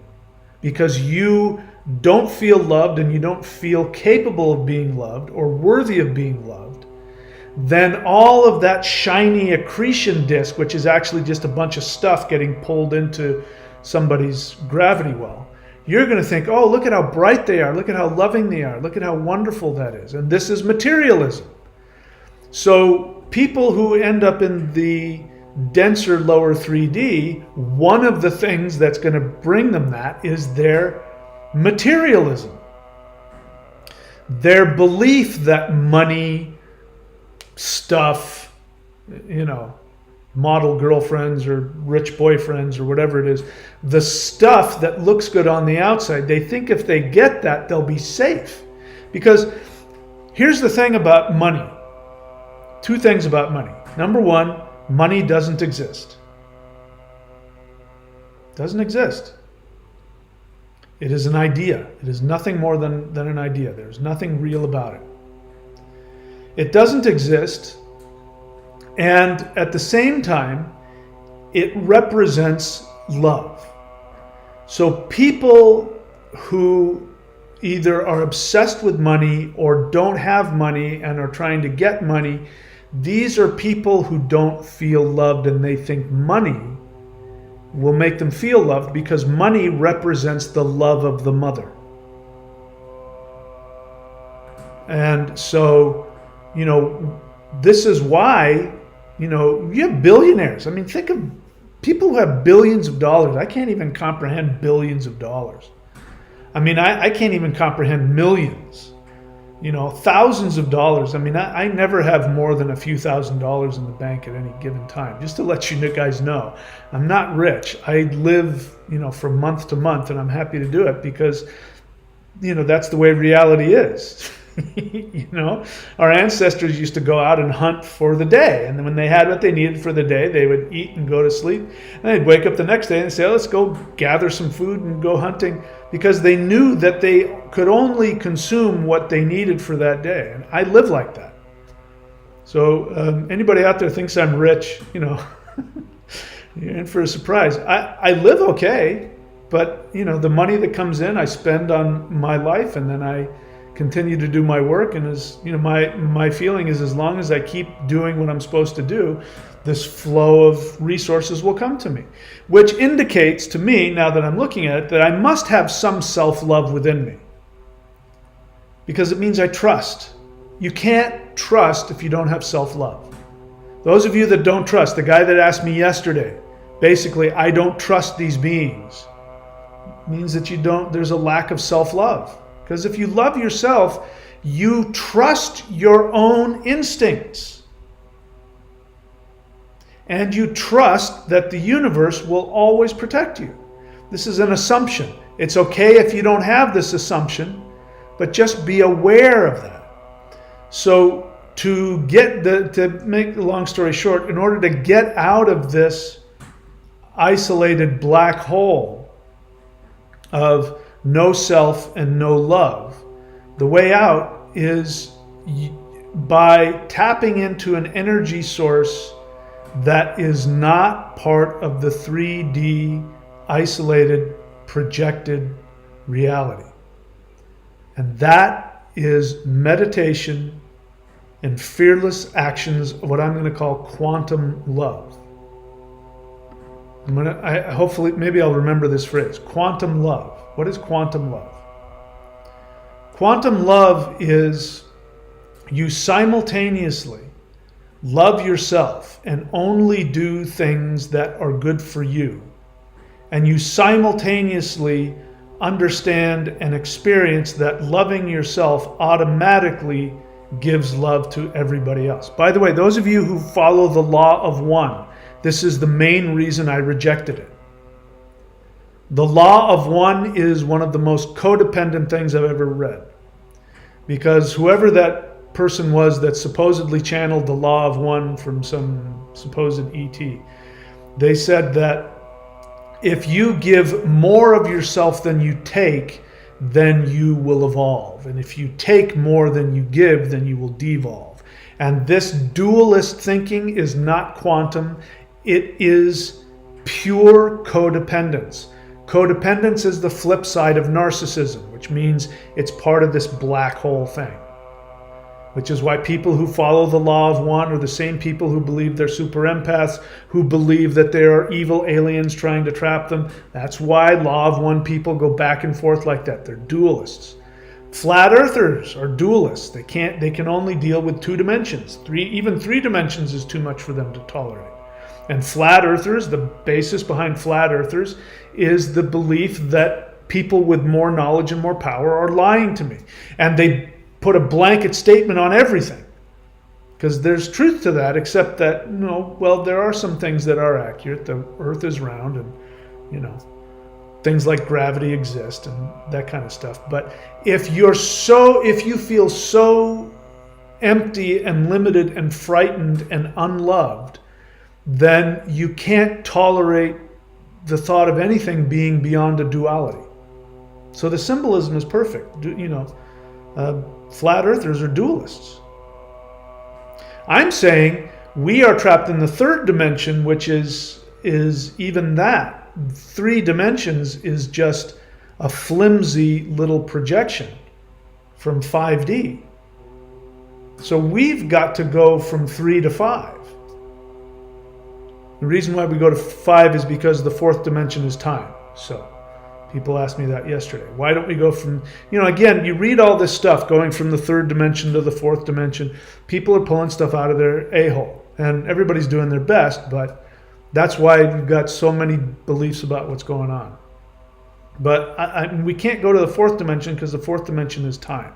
Speaker 1: because you don't feel loved and you don't feel capable of being loved or worthy of being loved, then all of that shiny accretion disk, which is actually just a bunch of stuff getting pulled into somebody's gravity well, you're going to think, oh, look at how bright they are, look at how loving they are, look at how wonderful that is. And this is materialism. So people who end up in the denser lower 3D, one of the things that's going to bring them that is their materialism. Their belief that money, stuff, you know, model girlfriends or rich boyfriends or whatever it is, the stuff that looks good on the outside, they think if they get that, they'll be safe. Because here's the thing about money. Two things about money. Number one, money doesn't exist. Doesn't exist. It is an idea. It is nothing more than an idea. There's nothing real about it. It doesn't exist. And at the same time, it represents love. So people who either are obsessed with money or don't have money and are trying to get money, these are people who don't feel loved, and they think money will make them feel loved because money represents the love of the mother. And so, you know, this is why, you know, you have billionaires. I mean, think of people who have billions of dollars. I can't even comprehend billions of dollars. I mean, I can't even comprehend millions. thousands of dollars. I mean, I never have more than a few $1,000s in the bank at any given time. Just to let you guys know, I'm not rich. I live, from month to month, and I'm happy to do it because, that's the way reality is. Our ancestors used to go out and hunt for the day. And then when they had what they needed for the day, they would eat and go to sleep. And they'd wake up the next day and say, let's go gather some food and go hunting, because they knew that they could only consume what they needed for that day. And I live like that. So anybody out there thinks I'm rich, you're in for a surprise. I live okay, but the money that comes in, I spend on my life, and then I continue to do my work. And my feeling is, as long as I keep doing what I'm supposed to do, this flow of resources will come to me, which indicates to me, now that I'm looking at it, that I must have some self-love within me, because it means I trust. You can't trust if you don't have self-love. Those of you that don't trust, the guy that asked me yesterday, basically, I don't trust these beings, means that there's a lack of self-love. Because if you love yourself, you trust your own instincts. And you trust that the universe will always protect you. This is an assumption. It's okay if you don't have this assumption, but just be aware of that. So to make the long story short, in order to get out of this isolated black hole of no self and no love, the way out is by tapping into an energy source that is not part of the 3D isolated projected reality. And that is meditation and fearless actions of what I'm going to call quantum love. Hopefully, maybe I'll remember this phrase, quantum love. What is quantum love? Quantum love is you simultaneously love yourself and only do things that are good for you. And you simultaneously understand and experience that loving yourself automatically gives love to everybody else. By the way, those of you who follow the law of one, this is the main reason I rejected it. The law of one is one of the most codependent things I've ever read. Because whoever that person was that supposedly channeled the law of one from some supposed ET, they said that if you give more of yourself than you take, then you will evolve. And if you take more than you give, then you will devolve. And this dualist thinking is not quantum. It is pure codependence. Codependence is the flip side of narcissism, which means it's part of this black hole thing. Which is why people who follow the law of one are the same people who believe they're super empaths, who believe that there are evil aliens trying to trap them. That's why law of one people go back and forth like that. They're dualists. Flat earthers are dualists. They can only deal with 2 dimensions. Even 3 dimensions is too much for them to tolerate. And flat earthers, the basis behind flat earthers is the belief that people with more knowledge and more power are lying to me. And they put a blanket statement on everything. Because there's truth to that, except that, there are some things that are accurate. The earth is round and, things like gravity exist and that kind of stuff. But if you feel so empty and limited and frightened and unloved, then you can't tolerate the thought of anything being beyond a duality. So the symbolism is perfect. Flat earthers are dualists. I'm saying we are trapped in the 3rd dimension, which is even that. 3 dimensions is just a flimsy little projection from 5D. So we've got to go from 3 to 5. The reason why we go to 5 is because the 4th dimension is time. So people asked me that yesterday. Why don't we go from, again, you read all this stuff going from the 3rd dimension to the 4th dimension. People are pulling stuff out of their a-hole. And everybody's doing their best, but that's why we've got so many beliefs about what's going on. But we can't go to the 4th dimension because the 4th dimension is time.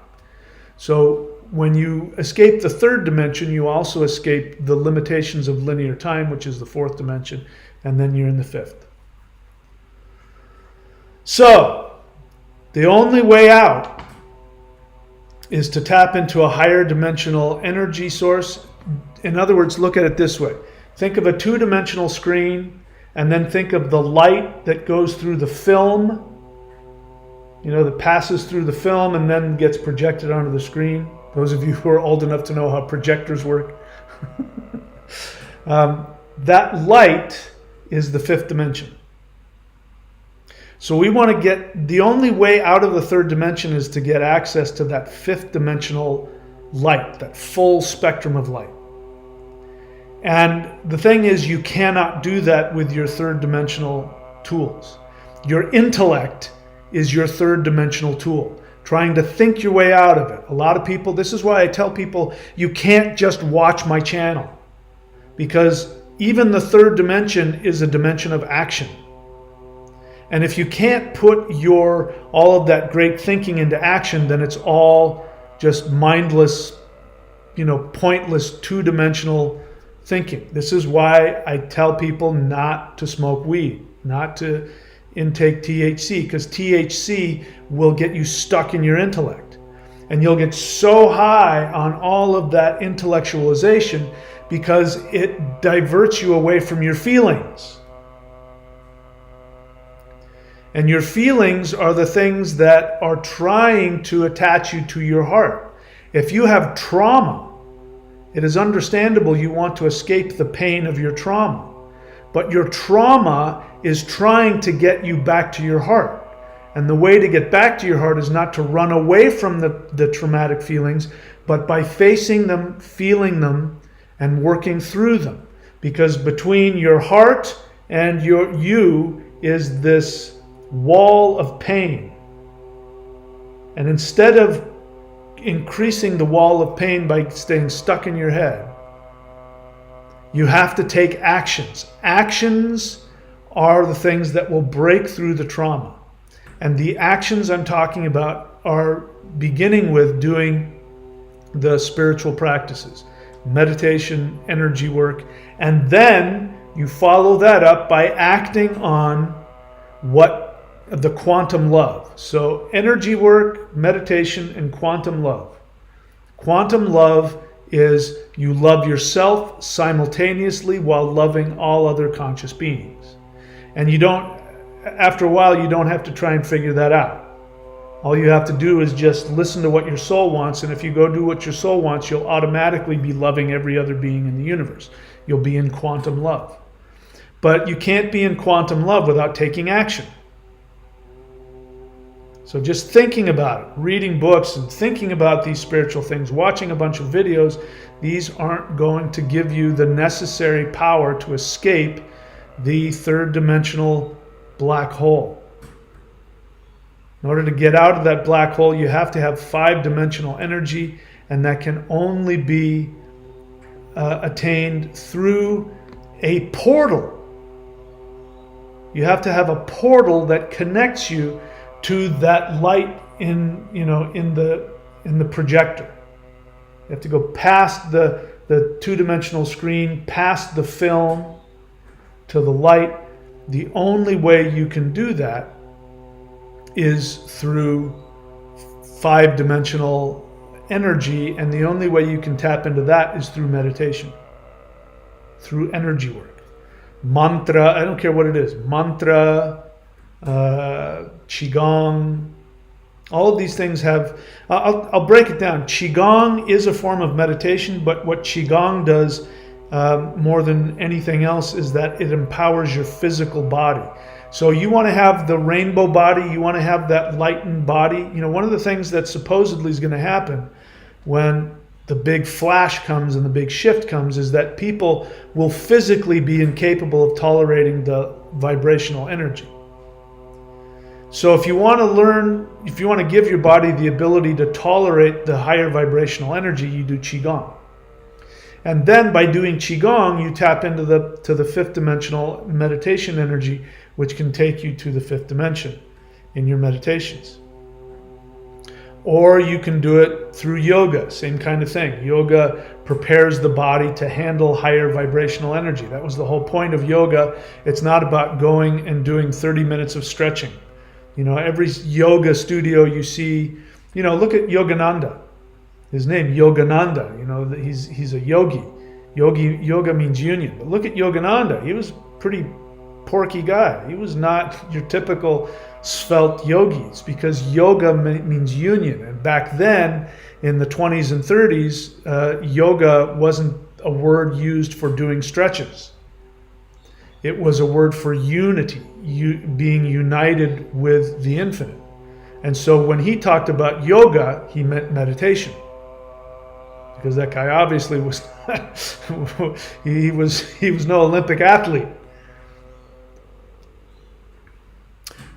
Speaker 1: So when you escape the third dimension, you also escape the limitations of linear time, which is the fourth dimension, and then you're in the fifth. So the only way out is to tap into a higher dimensional energy source. In other words, look at it this way. Think of a two-dimensional screen, and then think of the light that goes through the film, that passes through the film and then gets projected onto the screen. Those of you who are old enough to know how projectors work. That light is the fifth dimension. So we want to get, the only way out of the third dimension is to get access to that fifth dimensional light, that full spectrum of light. And the thing is, you cannot do that with your third dimensional tools. Your intellect is your third dimensional tool, trying to think your way out of it. A lot of people, this is why I tell people, you can't just watch my channel, because even the third dimension is a dimension of action. And if you can't put all of that great thinking into action, then it's all just mindless, pointless two-dimensional thinking. This is why I tell people not to smoke weed, not to intake THC, because THC will get you stuck in your intellect. And you'll get so high on all of that intellectualization because it diverts you away from your feelings. And your feelings are the things that are trying to attach you to your heart. If you have trauma, it is understandable you want to escape the pain of your trauma. But your trauma is trying to get you back to your heart. And the way to get back to your heart is not to run away from the traumatic feelings, but by facing them, feeling them, and working through them. Because between your heart and you is this wall of pain. And instead of increasing the wall of pain by staying stuck in your head, you have to take actions. Actions are the things that will break through the trauma. And the actions I'm talking about are beginning with doing the spiritual practices, meditation, energy work, and then you follow that up by acting on the quantum love. So energy work, meditation, and quantum love. Quantum love is you love yourself simultaneously while loving all other conscious beings. And after a while, you don't have to try and figure that out. All you have to do is just listen to what your soul wants, and if you go do what your soul wants, you'll automatically be loving every other being in the universe. You'll be in quantum love. But you can't be in quantum love without taking action. So just thinking about it, reading books and thinking about these spiritual things, watching a bunch of videos, these aren't going to give you the necessary power to escape the third dimensional black hole. In order to get out of that black hole, you have to have five-dimensional energy, and that can only be attained through a portal. You have to have a portal that connects you to that light in the projector. You have to go past the two-dimensional screen, past the film, to the light. The only way you can do that is through five-dimensional energy, and the only way you can tap into that is through meditation, through energy work. Mantra, I don't care what it is, mantra, Qigong, all of these things have, I'll break it down. Qigong is a form of meditation, but what Qigong does more than anything else is that it empowers your physical body. So you want to have the rainbow body, you want to have that lightened body. One of the things that supposedly is going to happen when the big flash comes and the big shift comes is that people will physically be incapable of tolerating the vibrational energy. So if you want to give your body the ability to tolerate the higher vibrational energy, you do Qigong. And then by doing Qigong, you tap into the fifth dimensional meditation energy, which can take you to the fifth dimension in your meditations. Or you can do it through yoga, same kind of thing. Yoga prepares the body to handle higher vibrational energy. That was the whole point of yoga. It's not about going and doing 30 minutes of stretching. Every yoga studio you see, look at Yogananda. His name, Yogananda, he's a yogi. Yoga means union. But look at Yogananda. He was a pretty porky guy. He was not your typical svelte yogis, because yoga means union. And back then, in the 20s and 30s, yoga wasn't a word used for doing stretches. It was a word for unity, being united with the infinite. And so when he talked about yoga, he meant meditation. Because that guy obviously was he was no Olympic athlete.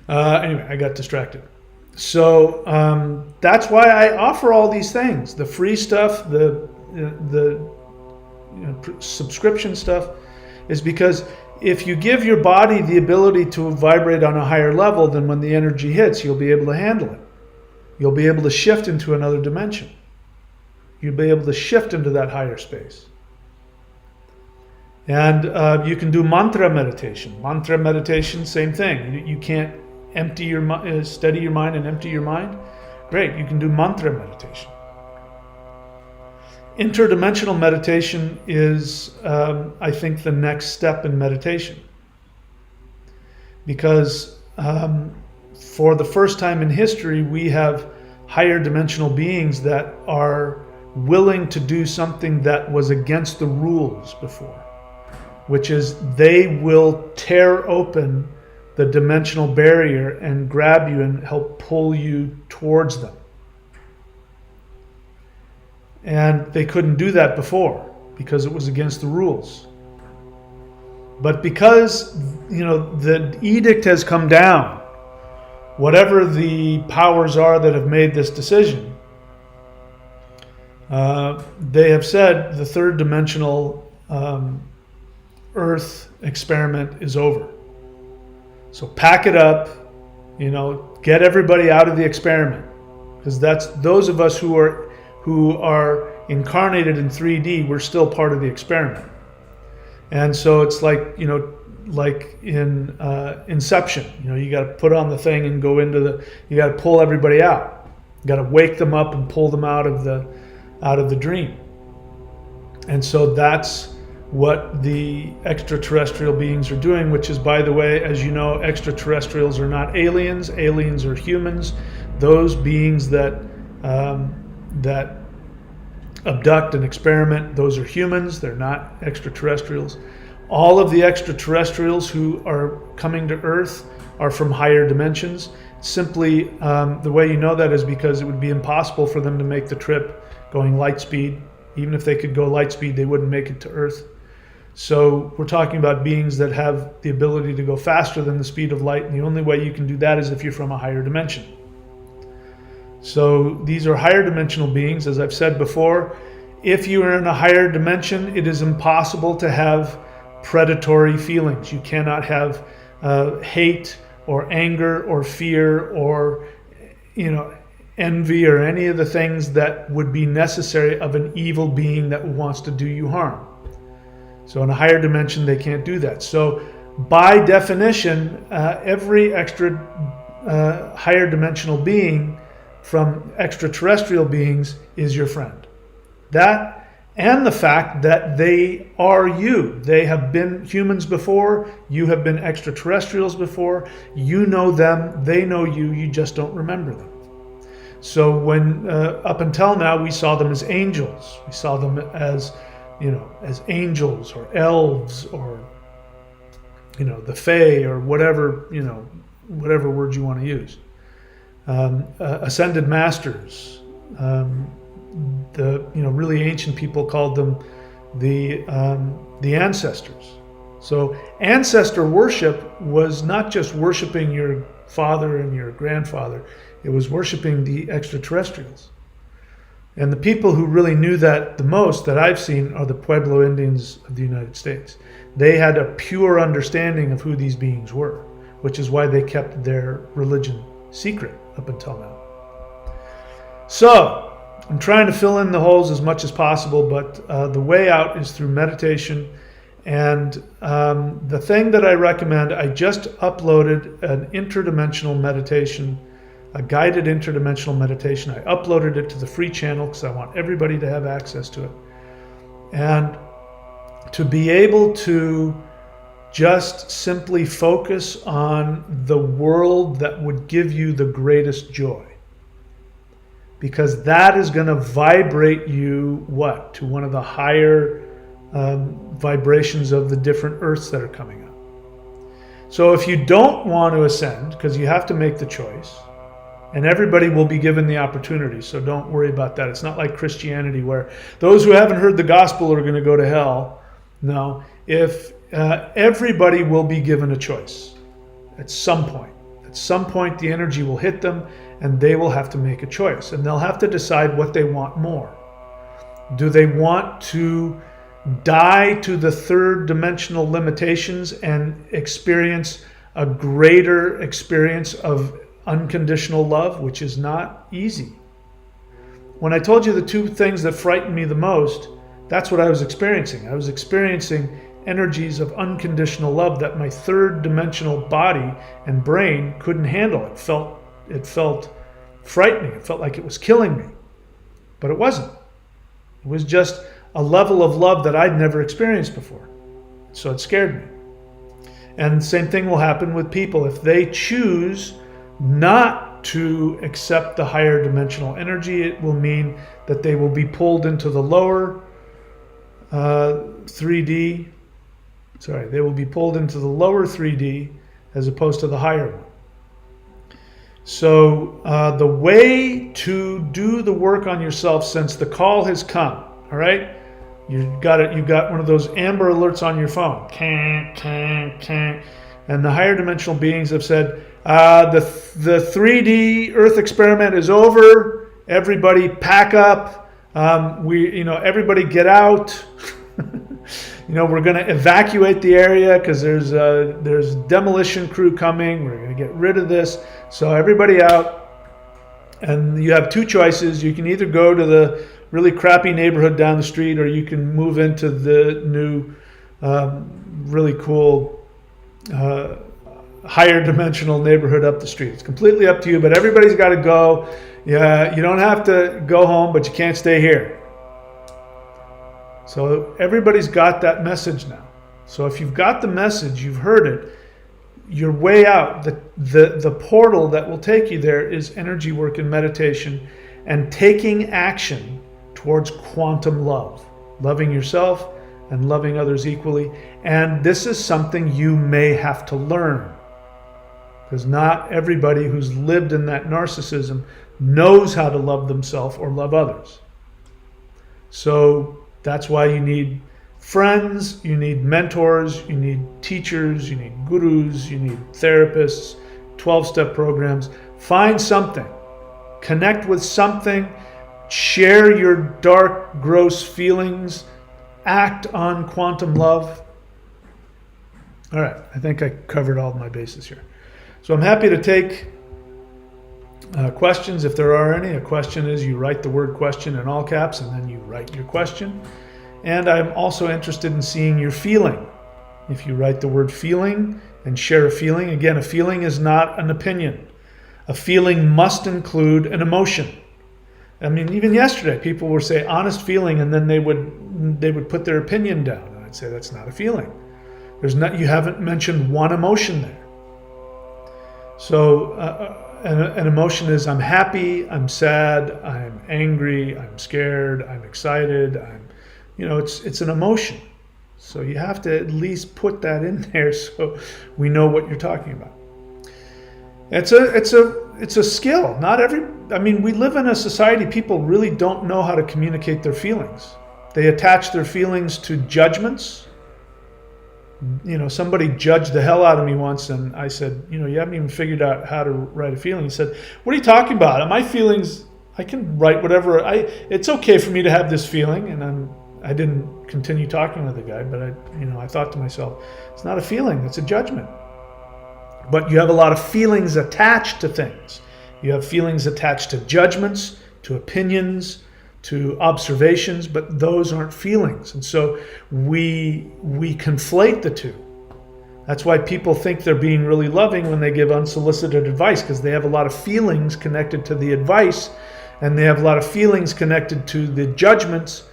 Speaker 1: Anyway, I got distracted. So that's why I offer all these things: the free stuff, the subscription stuff, is because if you give your body the ability to vibrate on a higher level, then when the energy hits, you'll be able to handle it. You'll be able to shift into another dimension. You'll be able to shift into that higher space. And you can do mantra meditation. Mantra meditation, same thing. You can't empty your steady your mind and empty your mind. Great, you can do mantra meditation. Interdimensional meditation is, I think, the next step in meditation. Because for the first time in history, we have higher dimensional beings that are willing to do something that was against the rules before, which is they will tear open the dimensional barrier and grab you and help pull you towards them. And they couldn't do that before because it was against the rules. But because, the edict has come down, whatever the powers are that have made this decision, they have said the third dimensional Earth experiment is over. So pack it up, get everybody out of the experiment, because that's those of us who are incarnated in 3D. We're still part of the experiment, and so it's like like in Inception. You got to put on the thing and go into you got to pull everybody out. You got to wake them up and pull them out of the dream. And so that's what the extraterrestrial beings are doing, which is, by the way, as you know, extraterrestrials are not aliens. Aliens are humans. Those beings that abduct and experiment, those are humans. They're not extraterrestrials. All of the extraterrestrials who are coming to Earth are from higher dimensions. Simply, the way you know that is because it would be impossible for them to make the trip going light speed. Even if they could go light speed, they wouldn't make it to Earth. So we're talking about beings that have the ability to go faster than the speed of light, and the only way you can do that is if you're from a higher dimension. So these are higher dimensional beings, as I've said before. If you are in a higher dimension, it is impossible to have predatory feelings. You cannot have hate or anger or fear or envy or any of the things that would be necessary of an evil being that wants to do you harm. So in a higher dimension, they can't do that. So by definition, every extra higher dimensional being from extraterrestrial beings is your friend. That and the fact that they are you. They have been humans before. You have been extraterrestrials before. You know them. They know you. You just don't remember them. So when up until now, we saw them as angels. We saw them as as angels or elves or the fae or whatever whatever word you want to use. Ascended masters. The really ancient people called them the ancestors. So ancestor worship was not just worshiping your father and your grandfather. It was worshiping the extraterrestrials. And the people who really knew that the most that I've seen are the Pueblo Indians of the United States. They had a pure understanding of who these beings were, which is why they kept their religion secret up until now. So I'm trying to fill in the holes as much as possible, but the way out is through meditation. And the thing that I recommend, I just uploaded an interdimensional meditation, a guided interdimensional meditation. I uploaded it to the free channel because I want everybody to have access to it. And to be able to just simply focus on the world that would give you the greatest joy. Because that is going to vibrate you, what? To one of the higher vibrations of the different earths that are coming up. So if you don't want to ascend, because you have to make the choice, and everybody will be given the opportunity, so don't worry about that. It's not like Christianity where those who haven't heard the gospel are going to go to hell. No, if everybody will be given a choice at some point. At some point the energy will hit them and they will have to make a choice, and they'll have to decide what they want more. Do they want to die to the third dimensional limitations and experience a greater experience of unconditional love, which is not easy? When I told you the two things that frightened me the most, that's what I was experiencing. I was experiencing energies of unconditional love that my third dimensional body and brain couldn't handle. It felt frightening. It felt like it was killing me. But it wasn't. It was just a level of love that I'd never experienced before. So it scared me. And the same thing will happen with people. If they choose not to accept the higher dimensional energy, it will mean that they will be pulled into the lower 3D. They will be pulled into the lower 3D as opposed to the higher one. So the way to do the work on yourself, since the call has come, all right? You got it. You got one of those amber alerts on your phone. And the higher dimensional beings have said, the 3D Earth experiment is over. Everybody pack up. Everybody get out. We're going to evacuate the area because there's demolition crew coming. We're going to get rid of this. So everybody out. And you have two choices. You can either go to the really crappy neighborhood down the street, or you can move into the new, really cool, higher dimensional neighborhood up the street. It's completely up to you, but everybody's got to go. Yeah, you don't have to go home, but you can't stay here. So everybody's got that message now. So if you've got the message, you've heard it, your way out, the portal that will take you there is energy work and meditation and taking action towards quantum love, loving yourself and loving others equally. And this is something you may have to learn, because not everybody who's lived in that narcissism knows how to love themselves or love others. So that's why you need friends, you need mentors, you need teachers, you need gurus, you need therapists, 12-step programs. Find something, connect with something, share your dark, gross feelings, act on quantum love. All right, I think I covered all of my bases here. So I'm happy to take questions if there are any. A question is you write the word question in all caps and then you write your question. And I'm also interested in seeing your feeling. If you write the word feeling and share a feeling, again, a feeling is not an opinion. A feeling must include an emotion. I mean, even yesterday, people would say honest feeling, and then they would put their opinion down. And I'd say that's not a feeling. You haven't mentioned one emotion there. So an emotion is I'm happy, I'm sad, I'm angry, I'm scared, I'm excited. It's an emotion. So you have to at least put that in there so we know what you're talking about. It's a skill. We live in a society, people really don't know how to communicate their feelings. They attach their feelings to judgments. Somebody judged the hell out of me once, and I said, you haven't even figured out how to write a feeling. He said, what are you talking about? My feelings, I can write whatever. It's okay for me to have this feeling. And I didn't continue talking with the guy, but I thought to myself, it's not a feeling, it's a judgment. But you have a lot of feelings attached to things. You have feelings attached to judgments. to opinions, to observations, but those aren't feelings. And so we conflate the two. That's why people think they're being really loving when they give unsolicited advice, because they have a lot of feelings connected to the advice, and they have a lot of feelings connected to the judgments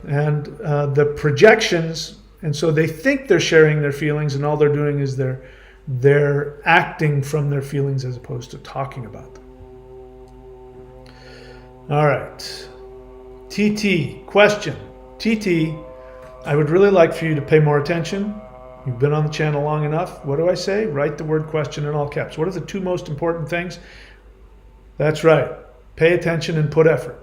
Speaker 1: and the projections. And so they think they're sharing their feelings, and all they're doing is they're acting from their feelings as opposed to talking about them. All right. TT, question. TT, I would really like for you to pay more attention. You've been on the channel long enough. What do I say? Write the word question in all caps. What are the two most important things? That's right. Pay attention and put effort.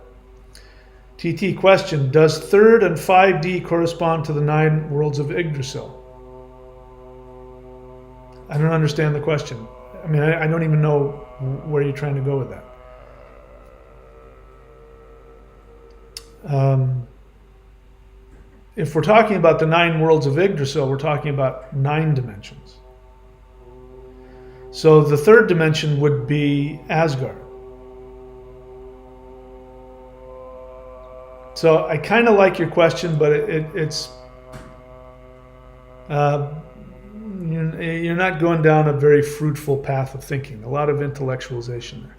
Speaker 1: TT, question. Does 3rd and 5D correspond to the 9 worlds of Yggdrasil? I don't understand the question. I mean, I don't even know where you're trying to go with that. If we're talking about the 9 worlds of Yggdrasil, we're talking about 9 dimensions. So the 3rd dimension would be Asgard. So I kind of like your question, but it's you're not going down a very fruitful path of thinking. A lot of intellectualization there.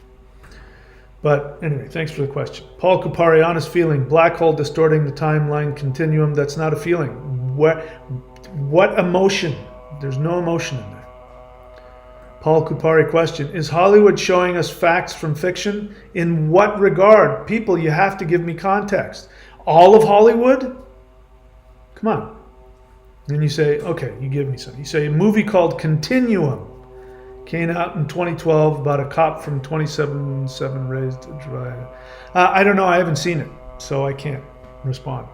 Speaker 1: But anyway, thanks for the question. Paul Kupari, honest feeling, black hole distorting the timeline continuum. That's not a feeling. What emotion? There's no emotion in there. Paul Kupari, question. Is Hollywood showing us facts from fiction? In what regard? People, you have to give me context. All of Hollywood? Come on. And you say, okay, you give me some. You say a movie called Continuum came out in 2012 about a cop from 27/7 raised to dry. I don't know. I haven't seen it, so I can't respond.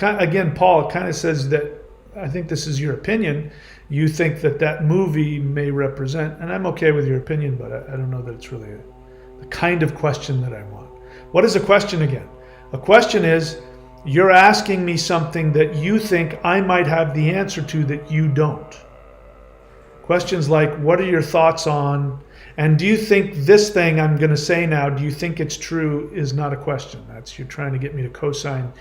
Speaker 1: Again, Paul, it kind of says that I think this is your opinion. You think that movie may represent, and I'm okay with your opinion, but I don't know that it's really the kind of question that I want. What is a question again? A question is you're asking me something that you think I might have the answer to that you don't. Questions like, what are your thoughts on, and do you think this thing I'm going to say now, do you think it's true, is not a question. That's, you're trying to get me to co-sign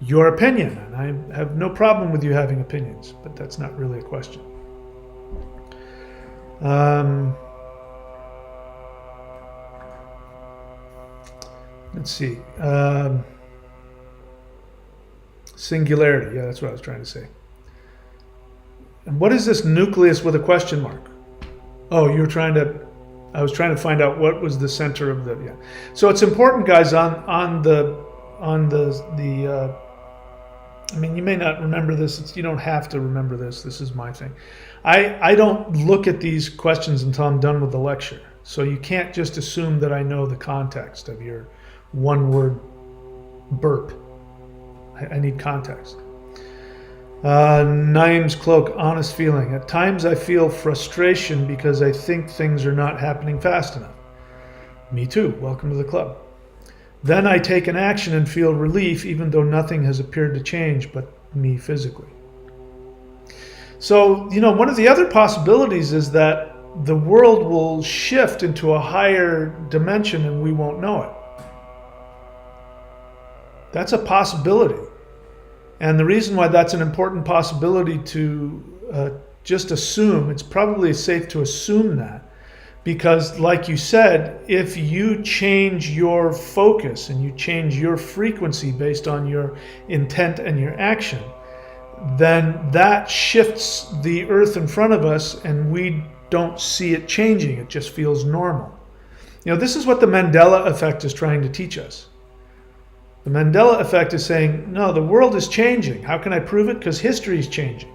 Speaker 1: your opinion, and I have no problem with you having opinions, but that's not really a question. Let's see. Singularity. Yeah, that's what I was trying to say. And what is this nucleus with a question mark? Oh, I was trying to find out what was the center of the, yeah. So it's important, guys, on the I mean, you may not remember this. You don't have to remember this. This is my thing. I don't look at these questions until I'm done with the lecture. So you can't just assume that I know the context of your one-word burp. I need context. Naim's Cloak, honest feeling. At times I feel frustration because I think things are not happening fast enough. Me too. Welcome to the club. Then I take an action and feel relief even though nothing has appeared to change but me physically. So, one of the other possibilities is that the world will shift into a higher dimension and we won't know it. That's a possibility. And the reason why that's an important possibility to just assume, it's probably safe to assume that, because like you said, if you change your focus and you change your frequency based on your intent and your action, then that shifts the earth in front of us and we don't see it changing. It just feels normal. This is what the Mandela effect is trying to teach us. The Mandela effect is saying, no, the world is changing. How can I prove it? Because history is changing.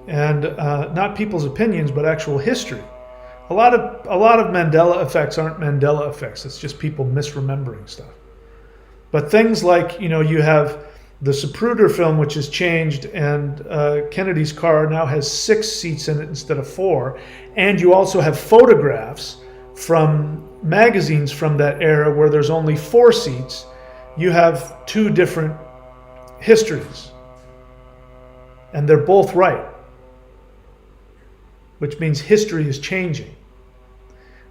Speaker 1: And not people's opinions, but actual history. A lot of Mandela effects aren't Mandela effects. It's just people misremembering stuff. But things like, you have the Zapruder film, which has changed, and Kennedy's car now has 6 seats in it instead of 4. And you also have photographs from magazines from that era where there's only 4 seats. You have 2 different histories. And they're both right. Which means history is changing.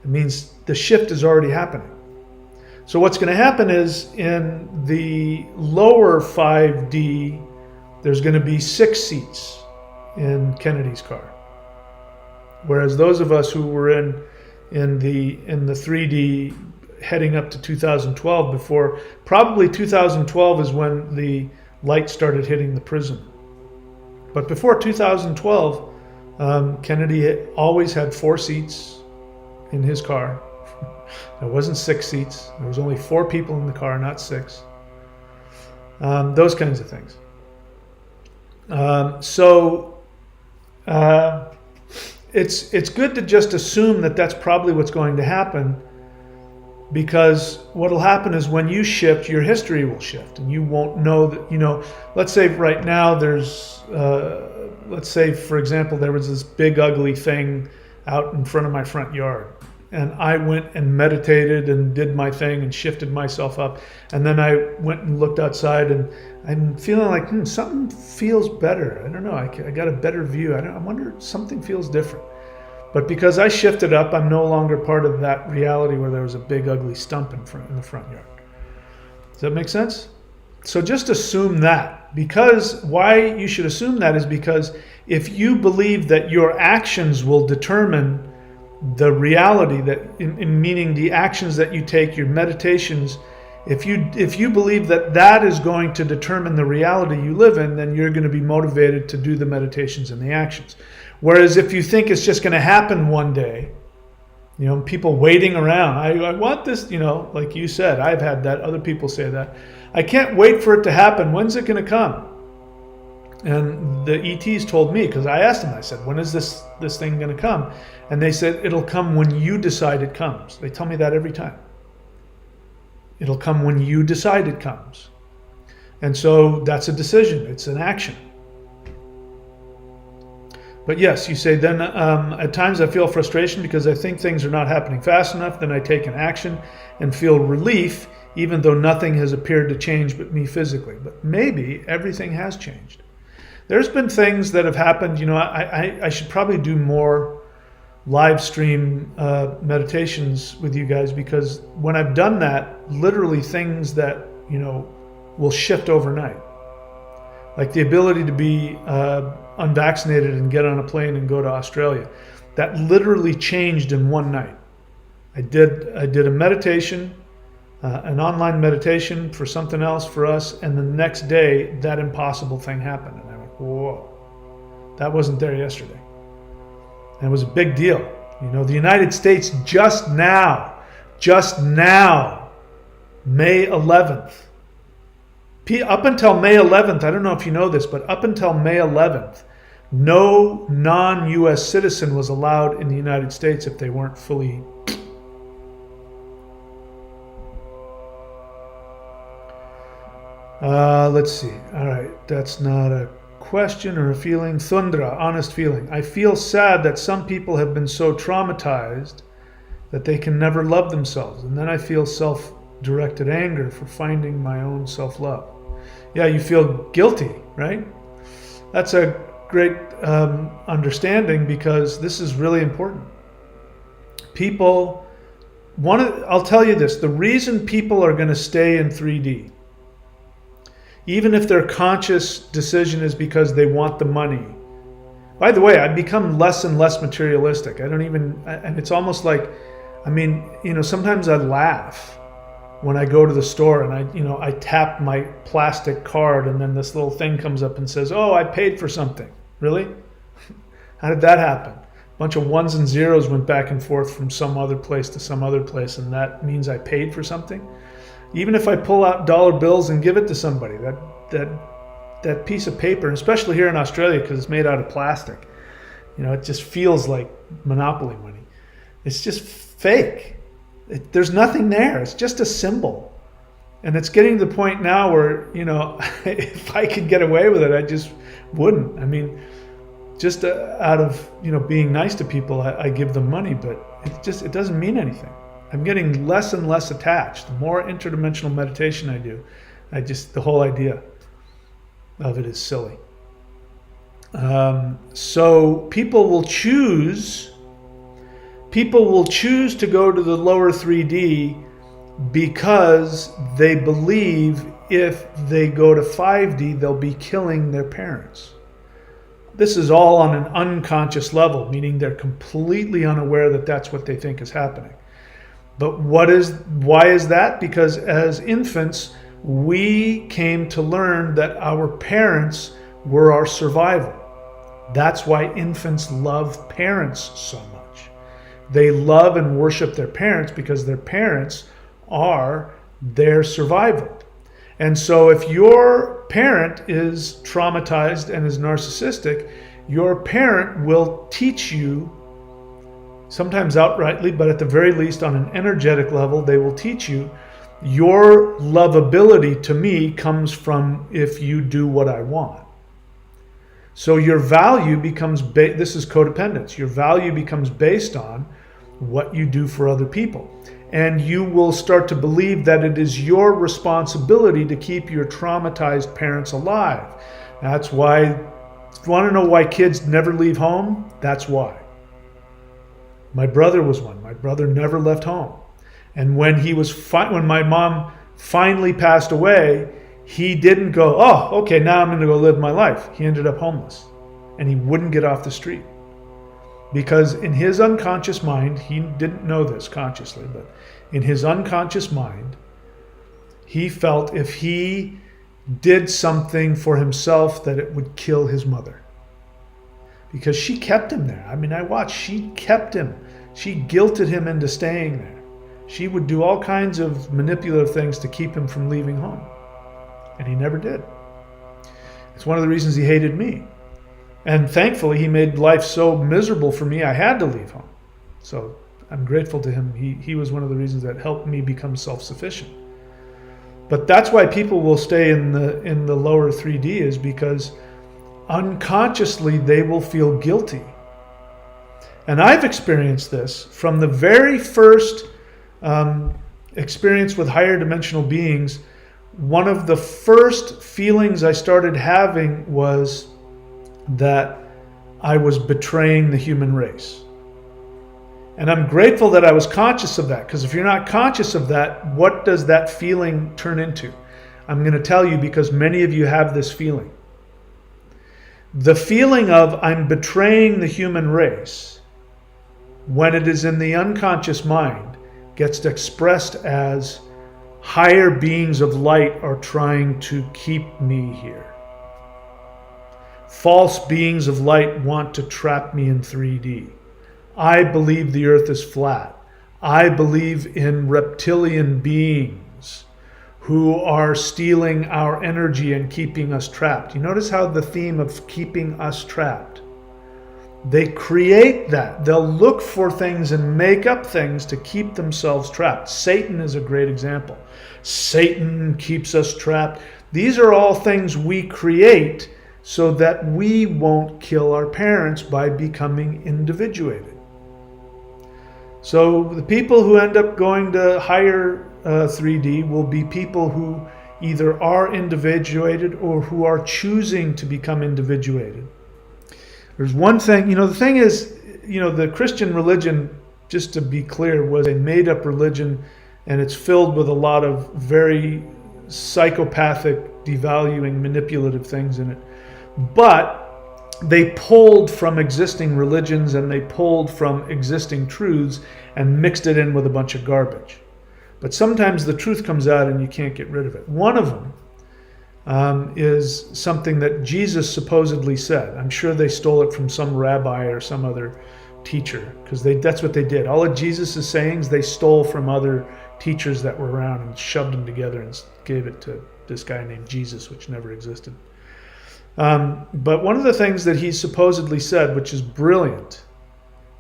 Speaker 1: It means the shift is already happening. So what's going to happen is in the lower 5D, there's going to be 6 seats in Kennedy's car. Whereas those of us who were in the 3D heading up to 2012, before probably 2012 is when the light started hitting the prison. But before 2012, Kennedy always had 4 seats in his car. There wasn't 6 seats. There was only 4 people in the car, not 6. Those kinds of things. It's good to just assume that that's probably what's going to happen, because what will happen is when you shift, your history will shift, and you won't know that, let's say right now there's, let's say, for example, there was this big ugly thing out in front of my front yard. And I went and meditated and did my thing and shifted myself up. And then I went and looked outside, and I'm feeling like something feels better. I don't know. I got a better view. I wonder, something feels different. But because I shifted up, I'm no longer part of that reality where there was a big ugly stump in the front yard. Does that make sense? So just assume that. Because why you should assume that is because if you believe that your actions will determine the reality, that meaning the actions that you take, your meditations, if you believe that that is going to determine the reality you live in, then you're going to be motivated to do the meditations and the actions. Whereas if you think it's just going to happen one day, people waiting around, I want this, like you said, I've had that, other people say that, I can't wait for it to happen, when's it going to come? And the ETs told me, because I asked them, I said, when is this thing going to come? And they said, it'll come when you decide it comes. They tell me that every time. It'll come when you decide it comes. And so that's a decision. It's an action. But yes, you say, then at times I feel frustration because I think things are not happening fast enough. Then I take an action and feel relief, even though nothing has appeared to change but me physically. But maybe everything has changed. There's been things that have happened. I should probably do more live stream meditations with you guys, because when I've done that, literally things that will shift overnight, like the ability to be unvaccinated and get on a plane and go to Australia, that literally changed in one night. I did a meditation, an online meditation for something else for us, and the next day that impossible thing happened, and I went, whoa, that wasn't there yesterday. And it was a big deal. The United States just now, May 11th, up until May 11th, I don't know if you know this, but up until May 11th, no non-US citizen was allowed in the United States if they weren't fully. Let's see. All right, that's not a question or a feeling. Thundra, honest feeling. I feel sad that some people have been so traumatized that they can never love themselves. And then I feel self-directed anger for finding my own self-love. Yeah, you feel guilty, right? That's a great understanding, because this is really important. I'll tell you this, the reason people are going to stay in 3D, even if their conscious decision is because they want the money. By the way, I've become less and less materialistic. And it's almost like, sometimes I laugh when I go to the store and I tap my plastic card, and then this little thing comes up and says, oh, I paid for something. Really? How did that happen? A bunch of ones and zeros went back and forth from some other place to some other place, and that means I paid for something? Even if I pull out dollar bills and give it to somebody, that piece of paper, especially here in Australia because it's made out of plastic, it just feels like monopoly money. It's just fake. There's nothing there. It's just a symbol. And it's getting to the point now where, if I could get away with it, I just wouldn't. Just out of, being nice to people, I give them money, but it doesn't mean anything. I'm getting less and less attached. The more interdimensional meditation I do, the whole idea of it is silly. So people will choose to go to the lower 3D because they believe if they go to 5D, they'll be killing their parents. This is all on an unconscious level, meaning they're completely unaware that that's what they think is happening. But why is that? Because as infants, we came to learn that our parents were our survival. That's why infants love parents so much. They love and worship their parents because their parents are their survival. And so if your parent is traumatized and is narcissistic, your parent will teach you, sometimes outrightly, but at the very least on an energetic level, they will teach you, your lovability to me comes from if you do what I want. So your value becomes, this is codependence, your value becomes based on what you do for other people. And you will start to believe that it is your responsibility to keep your traumatized parents alive. That's why, if you want to know why kids never leave home, that's why. My brother was one. My brother never left home. And when my mom finally passed away, he didn't go, oh, okay, now I'm going to go live my life. He ended up homeless. And he wouldn't get off the street. Because in his unconscious mind, he didn't know this consciously, but in his unconscious mind, he felt if he did something for himself that it would kill his mother. Because she kept him there. I mean, I watched, she kept him. She guilted him into staying there. She would do all kinds of manipulative things to keep him from leaving home. And he never did. It's one of the reasons he hated me. And thankfully, he made life so miserable for me, I had to leave home. So I'm grateful to him. He was one of the reasons that helped me become self-sufficient. But that's why people will stay in the lower 3D, is because unconsciously they will feel guilty. And I've experienced this from the very first experience with higher dimensional beings. One of the first feelings I started having was that I was betraying the human race. And I'm grateful that I was conscious of that, because if you're not conscious of that, what does that feeling turn into? I'm going to tell you, because many of you have this feeling. The feeling of I'm betraying the human race, when it is in the unconscious mind, gets expressed as higher beings of light are trying to keep me here. False beings of light want to trap me in 3D. I believe the earth is flat. I believe in reptilian beings who are stealing our energy and keeping us trapped. You notice how the theme of keeping us trapped. They create that. They'll look for things and make up things to keep themselves trapped. Satan is a great example. Satan keeps us trapped. These are all things we create so that we won't kill our parents by becoming individuated. So the people who end up going to higher 3D will be people who either are individuated or who are choosing to become individuated. There's one thing, the thing is, the Christian religion, just to be clear, was a made-up religion, and it's filled with a lot of very psychopathic, devaluing, manipulative things in it. But they pulled from existing religions and they pulled from existing truths and mixed it in with a bunch of garbage. But sometimes the truth comes out and you can't get rid of it. One of them is something that Jesus supposedly said. I'm sure they stole it from some rabbi or some other teacher, because that's what they did. All of Jesus' sayings they stole from other teachers that were around and shoved them together and gave it to this guy named Jesus, which never existed. But one of the things that he supposedly said, which is brilliant,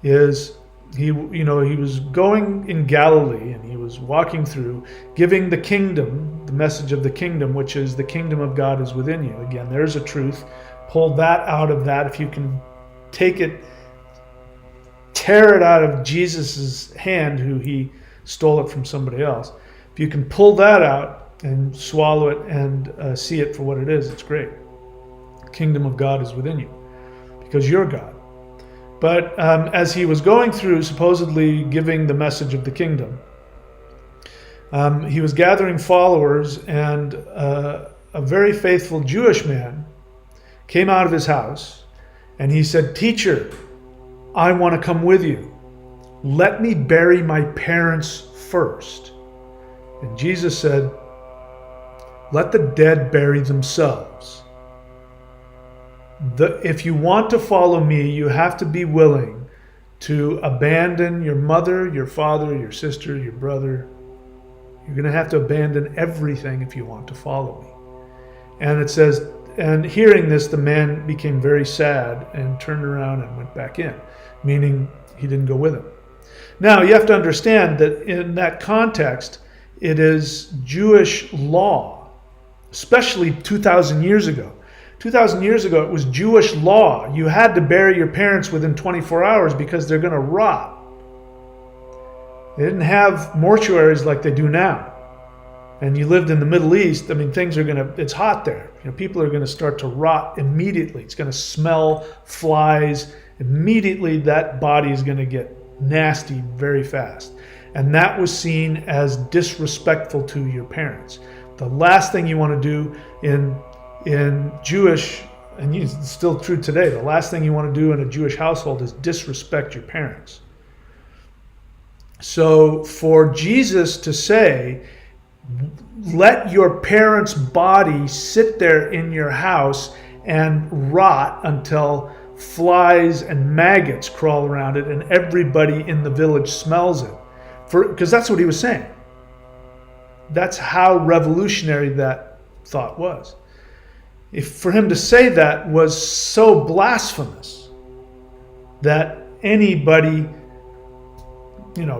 Speaker 1: is he was going in Galilee and he was walking through, giving the kingdom, the message of the kingdom, which is the kingdom of God is within you. Again, there's a truth. Pull that out of that. If you can take it, tear it out of Jesus's hand, who he stole it from somebody else. If you can pull that out and swallow it and see it for what it is, it's great. Kingdom of God is within you because you're God. But as he was going through supposedly giving the message of the kingdom, He was gathering followers, and a very faithful Jewish man came out of his house, and he said, "Teacher, I want to come with you. Let me bury my parents first." And Jesus said, "Let the dead bury themselves. If you want to follow me, you have to be willing to abandon your mother, your father, your sister, your brother. You're going to have to abandon everything if you want to follow me." And it says, and hearing this, the man became very sad and turned around and went back in, meaning he didn't go with him. Now, you have to understand that in that context, it is Jewish law, especially 2,000 years ago. 2,000 years ago, it was Jewish law. You had to bury your parents within 24 hours because they're going to rot. They didn't have mortuaries like they do now. And you lived in the Middle East, I mean, it's hot there. People are going to start to rot immediately. It's going to smell flies. Immediately, that body is going to get nasty very fast. And that was seen as disrespectful to your parents. The last thing you want to do in Jewish, and it's still true today, the last thing you want to do in a Jewish household is disrespect your parents. So for Jesus to say, let your parents' body sit there in your house and rot until flies and maggots crawl around it and everybody in the village smells it, because that's what he was saying. That's how revolutionary that thought was. For him to say that was so blasphemous that anybody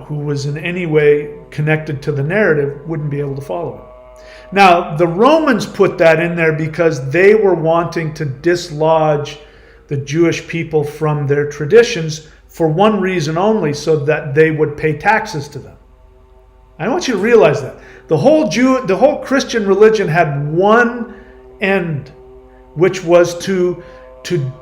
Speaker 1: who was in any way connected to the narrative wouldn't be able to follow it. Now, the Romans put that in there because they were wanting to dislodge the Jewish people from their traditions for one reason only, so that they would pay taxes to them. I want you to realize that. The whole Christian religion had one end, which was to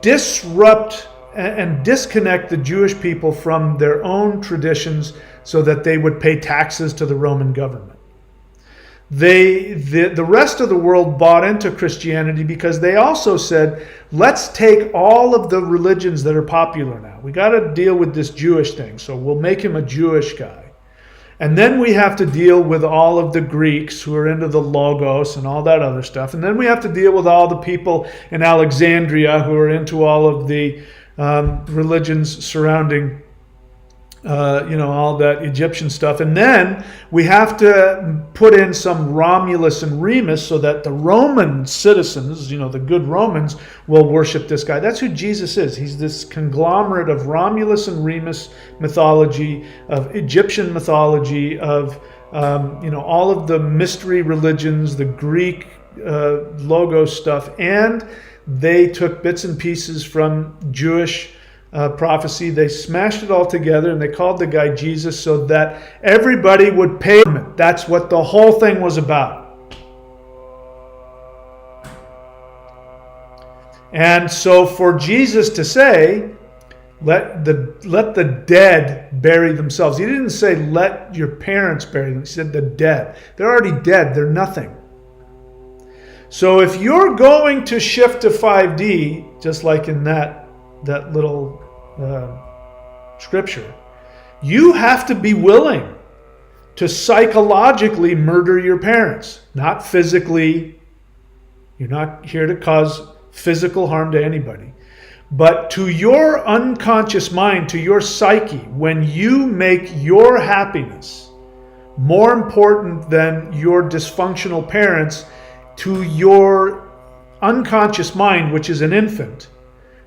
Speaker 1: disrupt and disconnect the Jewish people from their own traditions so that they would pay taxes to the Roman government. The rest of the world bought into Christianity because they also said, let's take all of the religions that are popular now. We got to deal with this Jewish thing, so we'll make him a Jewish guy. And then we have to deal with all of the Greeks who are into the Logos and all that other stuff. And then we have to deal with all the people in Alexandria who are into all of the religions surrounding, all that Egyptian stuff. And then we have to put in some Romulus and Remus so that the Roman citizens, the good Romans, will worship this guy. That's who Jesus is. He's this conglomerate of Romulus and Remus mythology, of Egyptian mythology, of all of the mystery religions, the Greek Logos stuff, and they took bits and pieces from Jewish prophecy. They smashed it all together and they called the guy Jesus so that everybody would pay him. That's what the whole thing was about. And so for Jesus to say, let the dead bury themselves. He didn't say let your parents bury them. He said the dead. They're already dead. They're nothing. So if you're going to shift to 5D, just like in that little scripture, you have to be willing to psychologically murder your parents. Not physically. You're not here to cause physical harm to anybody. But to your unconscious mind, to your psyche, when you make your happiness more important than your dysfunctional parents, to your unconscious mind, which is an infant,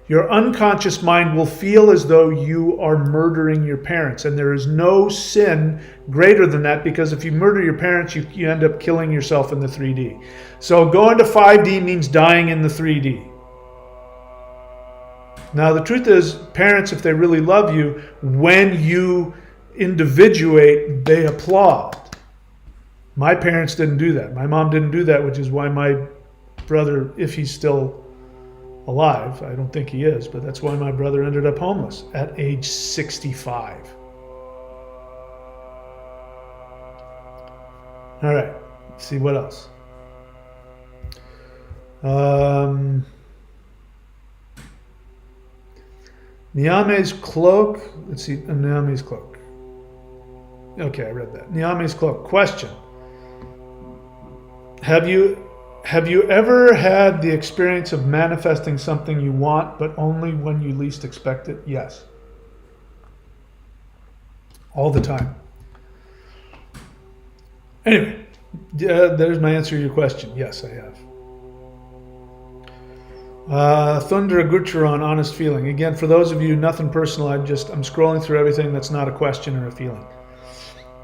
Speaker 1: your unconscious mind will feel as though you are murdering your parents. And there is no sin greater than that, because if you murder your parents, you end up killing yourself in the 3D. So going to 5D means dying in the 3D. Now, the truth is, parents, if they really love you, when you individuate, they applaud. My parents didn't do that. My mom didn't do that, which is why my brother, if he's still alive, I don't think he is, but that's why my brother ended up homeless at age 65. All right. Let's see what else. Niame's cloak. Let's see. Niame's cloak. Okay, I read that. Niame's cloak. Question. Have you ever had the experience of manifesting something you want, but only when you least expect it? Yes. All the time. Anyway, there's my answer to your question. Yes, I have. Thunder Gucharon, honest feeling. Again, for those of you, nothing personal. I'm scrolling through everything that's not a question or a feeling.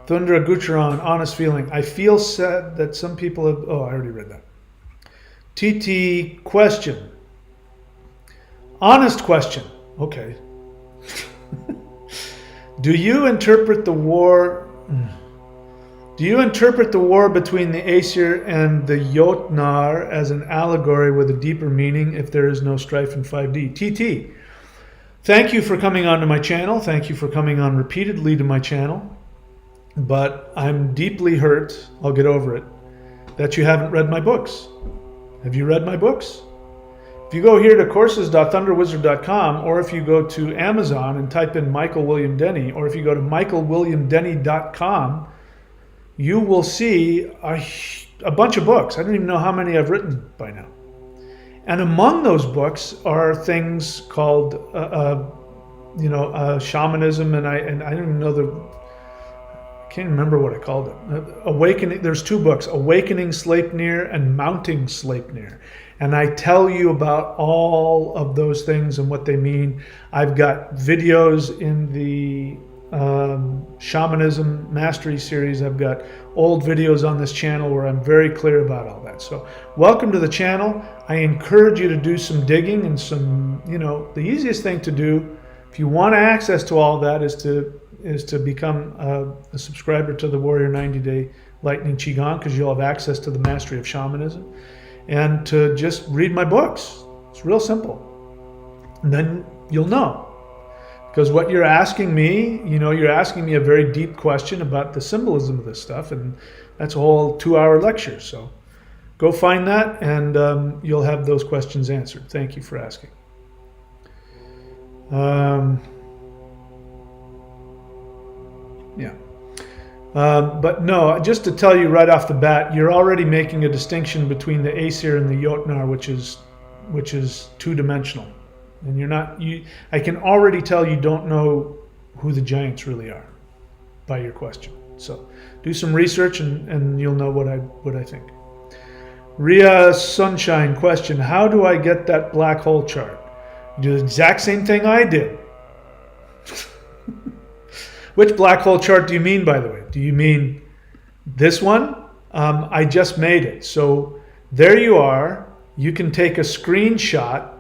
Speaker 1: Thunder Gucharon, honest feeling. I feel sad that some people have. Oh, I already read that. TT question. Honest question. Okay. Do you interpret the war between the Aesir and the Jotnar as an allegory with a deeper meaning if there is no strife in 5D? TT, thank you for coming onto my channel. Thank you for coming on repeatedly to my channel. But I'm deeply hurt, I'll get over it, that you haven't read my books. Have you read my books? If you go here to courses.thunderwizard.com, or if you go to Amazon and type in Michael William Denny, or if you go to michaelwilliamdenny.com, you will see a bunch of books. I don't even know how many I've written by now. And among those books are things called, shamanism, and I don't even know I can't remember what I called it. Awakening. There's two books: Awakening Sleipnir and Mounting Sleipnir. And I tell you about all of those things and what they mean. I've got videos in the Shamanism Mastery series. I've got old videos on this channel where I'm very clear about all that. So welcome to the channel. I encourage you to do some digging and some, the easiest thing to do if you want access to all that is to become a subscriber to the Warrior 90-Day Lightning Qigong, because you'll have access to the Mastery of Shamanism, and to just read my books. It's real simple. And then you'll know. Because what you're asking me, you're asking me a very deep question about the symbolism of this stuff, and that's a whole 2-hour lecture. So go find that, and you'll have those questions answered. Thank you for asking. But no, just to tell you right off the bat, you're already making a distinction between the Aesir and the Jotnar, which is two-dimensional, and I can already tell you don't know who the giants really are by your question. So do some research and you'll know what I think. Ria Sunshine question: how do I get that black hole chart? Do the exact same thing I did. Which black hole chart do you mean, by the way? Do you mean this one? I just made it. So there you are. You can take a screenshot.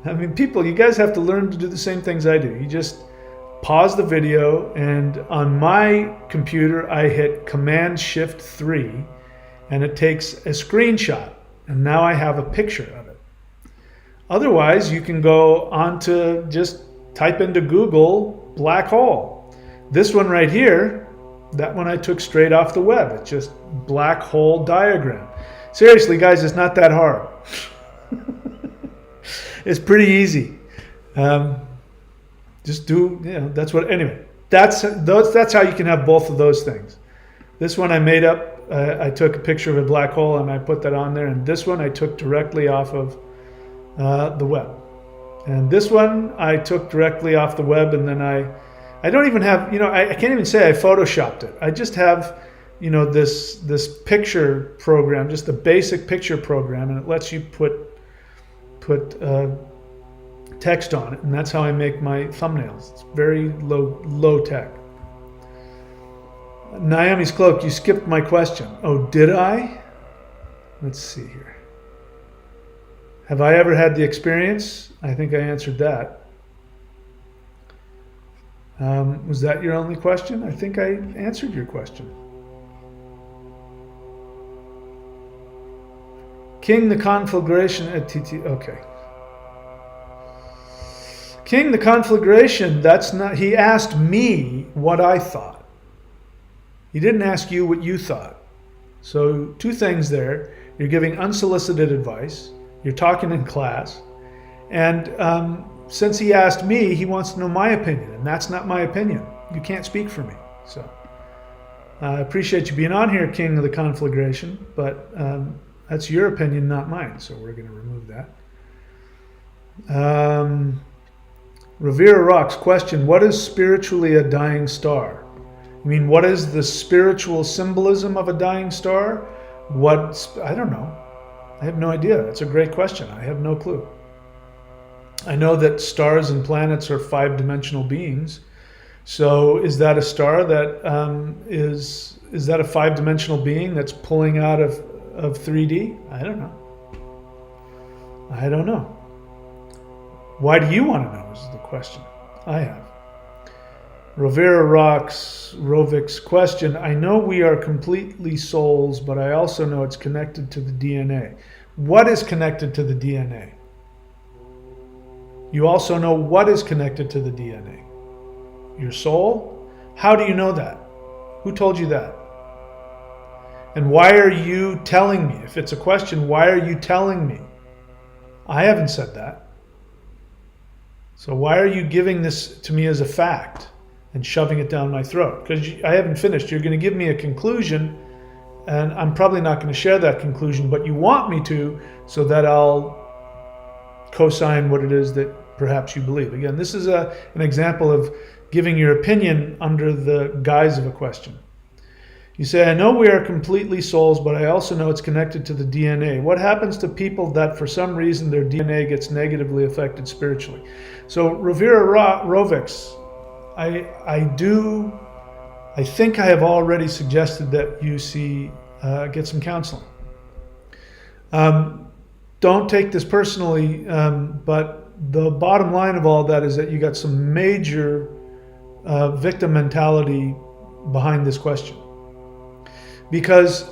Speaker 1: I mean, people, you guys have to learn to do the same things I do. You just pause the video, and on my computer, I hit Command-Shift-3, and it takes a screenshot. And now I have a picture of it. Otherwise, you can go on to just type into Google black hole. This one right here, that one I took straight off the web. It's just black hole diagram. Seriously, guys, it's not that hard. It's pretty easy. Just do, that's what, anyway, that's how you can have both of those things. This one I made up. I took a picture of a black hole and I put that on there. And this one I took directly off of the web. And this one I took directly off the web, and then I don't even have, I can't even say I photoshopped it. I just have, this picture program, just a basic picture program, and it lets you put text on it, and that's how I make my thumbnails. It's very low tech. Naomi's Cloak, you skipped my question. Oh, did I? Let's see here. Have I ever had the experience? I think I answered that. Was that your only question? I think I answered your question. King the Conflagration at TT. Okay. King the Conflagration, that's not, he asked me what I thought. He didn't ask you what you thought. So two things there. You're giving unsolicited advice. You're talking in class. And since he asked me, he wants to know my opinion. And that's not my opinion. You can't speak for me. So I appreciate you being on here, King of the Conflagration. But that's your opinion, not mine. So we're going to remove that. Rivera Rocks question, what is spiritually a dying star? I mean, what is the spiritual symbolism of a dying star? I don't know. I have no idea. That's a great question. I have no clue. I know that stars and planets are 5-dimensional beings. So is that a star that is that a 5-dimensional being that's pulling out of 3D? I don't know. I don't know. Why do you want to know is the question I have. Rivera Rocks, Rovik's question, I know we are completely souls, but I also know it's connected to the DNA. What is connected to the DNA? You also know what is connected to the DNA. Your soul? How do you know that? Who told you that? And why are you telling me? If it's a question, why are you telling me? I haven't said that. So why are you giving this to me as a fact and shoving it down my throat? Because I haven't finished. You're going to give me a conclusion, and I'm probably not going to share that conclusion, but you want me to, so that I'll co-sign what it is that perhaps you believe. Again, this is an example of giving your opinion under the guise of a question. You say, I know we are completely souls, but I also know it's connected to the DNA. What happens to people that for some reason their DNA gets negatively affected spiritually? So Rivera Rovics, I think I have already suggested that you get some counseling. Don't take this personally, but the bottom line of all that is that you got some major victim mentality behind this question. Because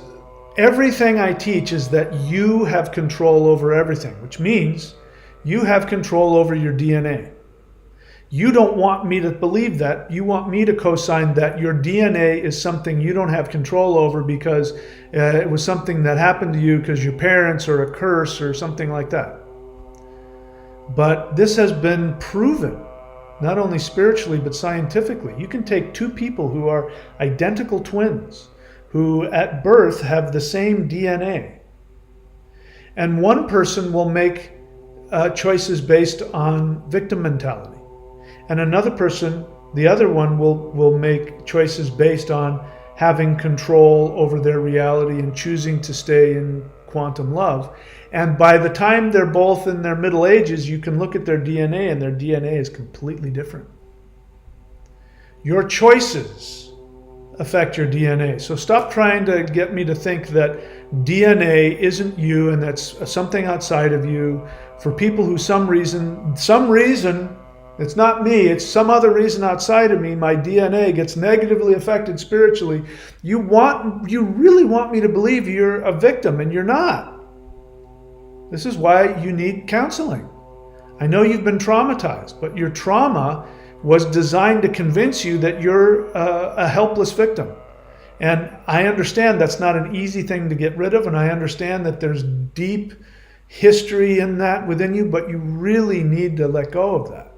Speaker 1: everything I teach is that you have control over everything, which means you have control over your DNA. You don't want me to believe that. You want me to co-sign that your DNA is something you don't have control over because it was something that happened to you because your parents or a curse or something like that. But this has been proven, not only spiritually but scientifically. You can take two people who are identical twins, who at birth have the same DNA. And one person will make choices based on victim mentality. And another person, the other one, will make choices based on having control over their reality and choosing to stay in quantum love. And by the time they're both in their middle ages, you can look at their DNA and their DNA is completely different. Your choices affect your DNA. So stop trying to get me to think that DNA isn't you and that's something outside of you. For people who some reason, it's not me, it's some other reason outside of me, my DNA gets negatively affected spiritually. You really want me to believe you're a victim, and you're not. This is why you need counseling. I know you've been traumatized, but your trauma was designed to convince you that you're a helpless victim. And I understand that's not an easy thing to get rid of, and I understand that there's deep history in that within you, but you really need to let go of that.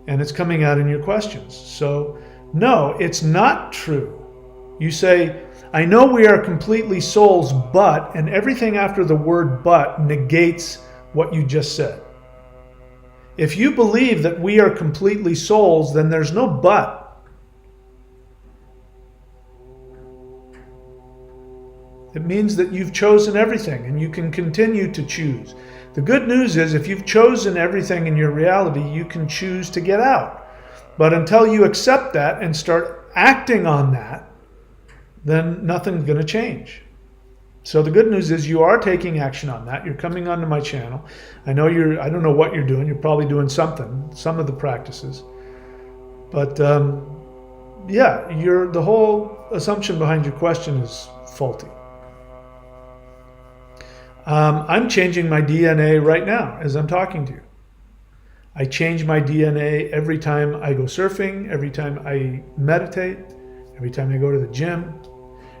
Speaker 1: And it's coming out in your questions. So, no, it's not true. You say, I know we are completely souls, but, and everything after the word but negates what you just said. If you believe that we are completely souls, then there's no but. It means that you've chosen everything and you can continue to choose. The good news is if you've chosen everything in your reality, you can choose to get out. But until you accept that and start acting on that, then nothing's going to change. So the good news is you are taking action on that. You're coming onto my channel. I know I don't know what you're doing. You're probably doing something, some of the practices. But yeah, the whole assumption behind your question is faulty. I'm changing my DNA right now as I'm talking to you. I change my DNA every time I go surfing, every time I meditate, every time I go to the gym,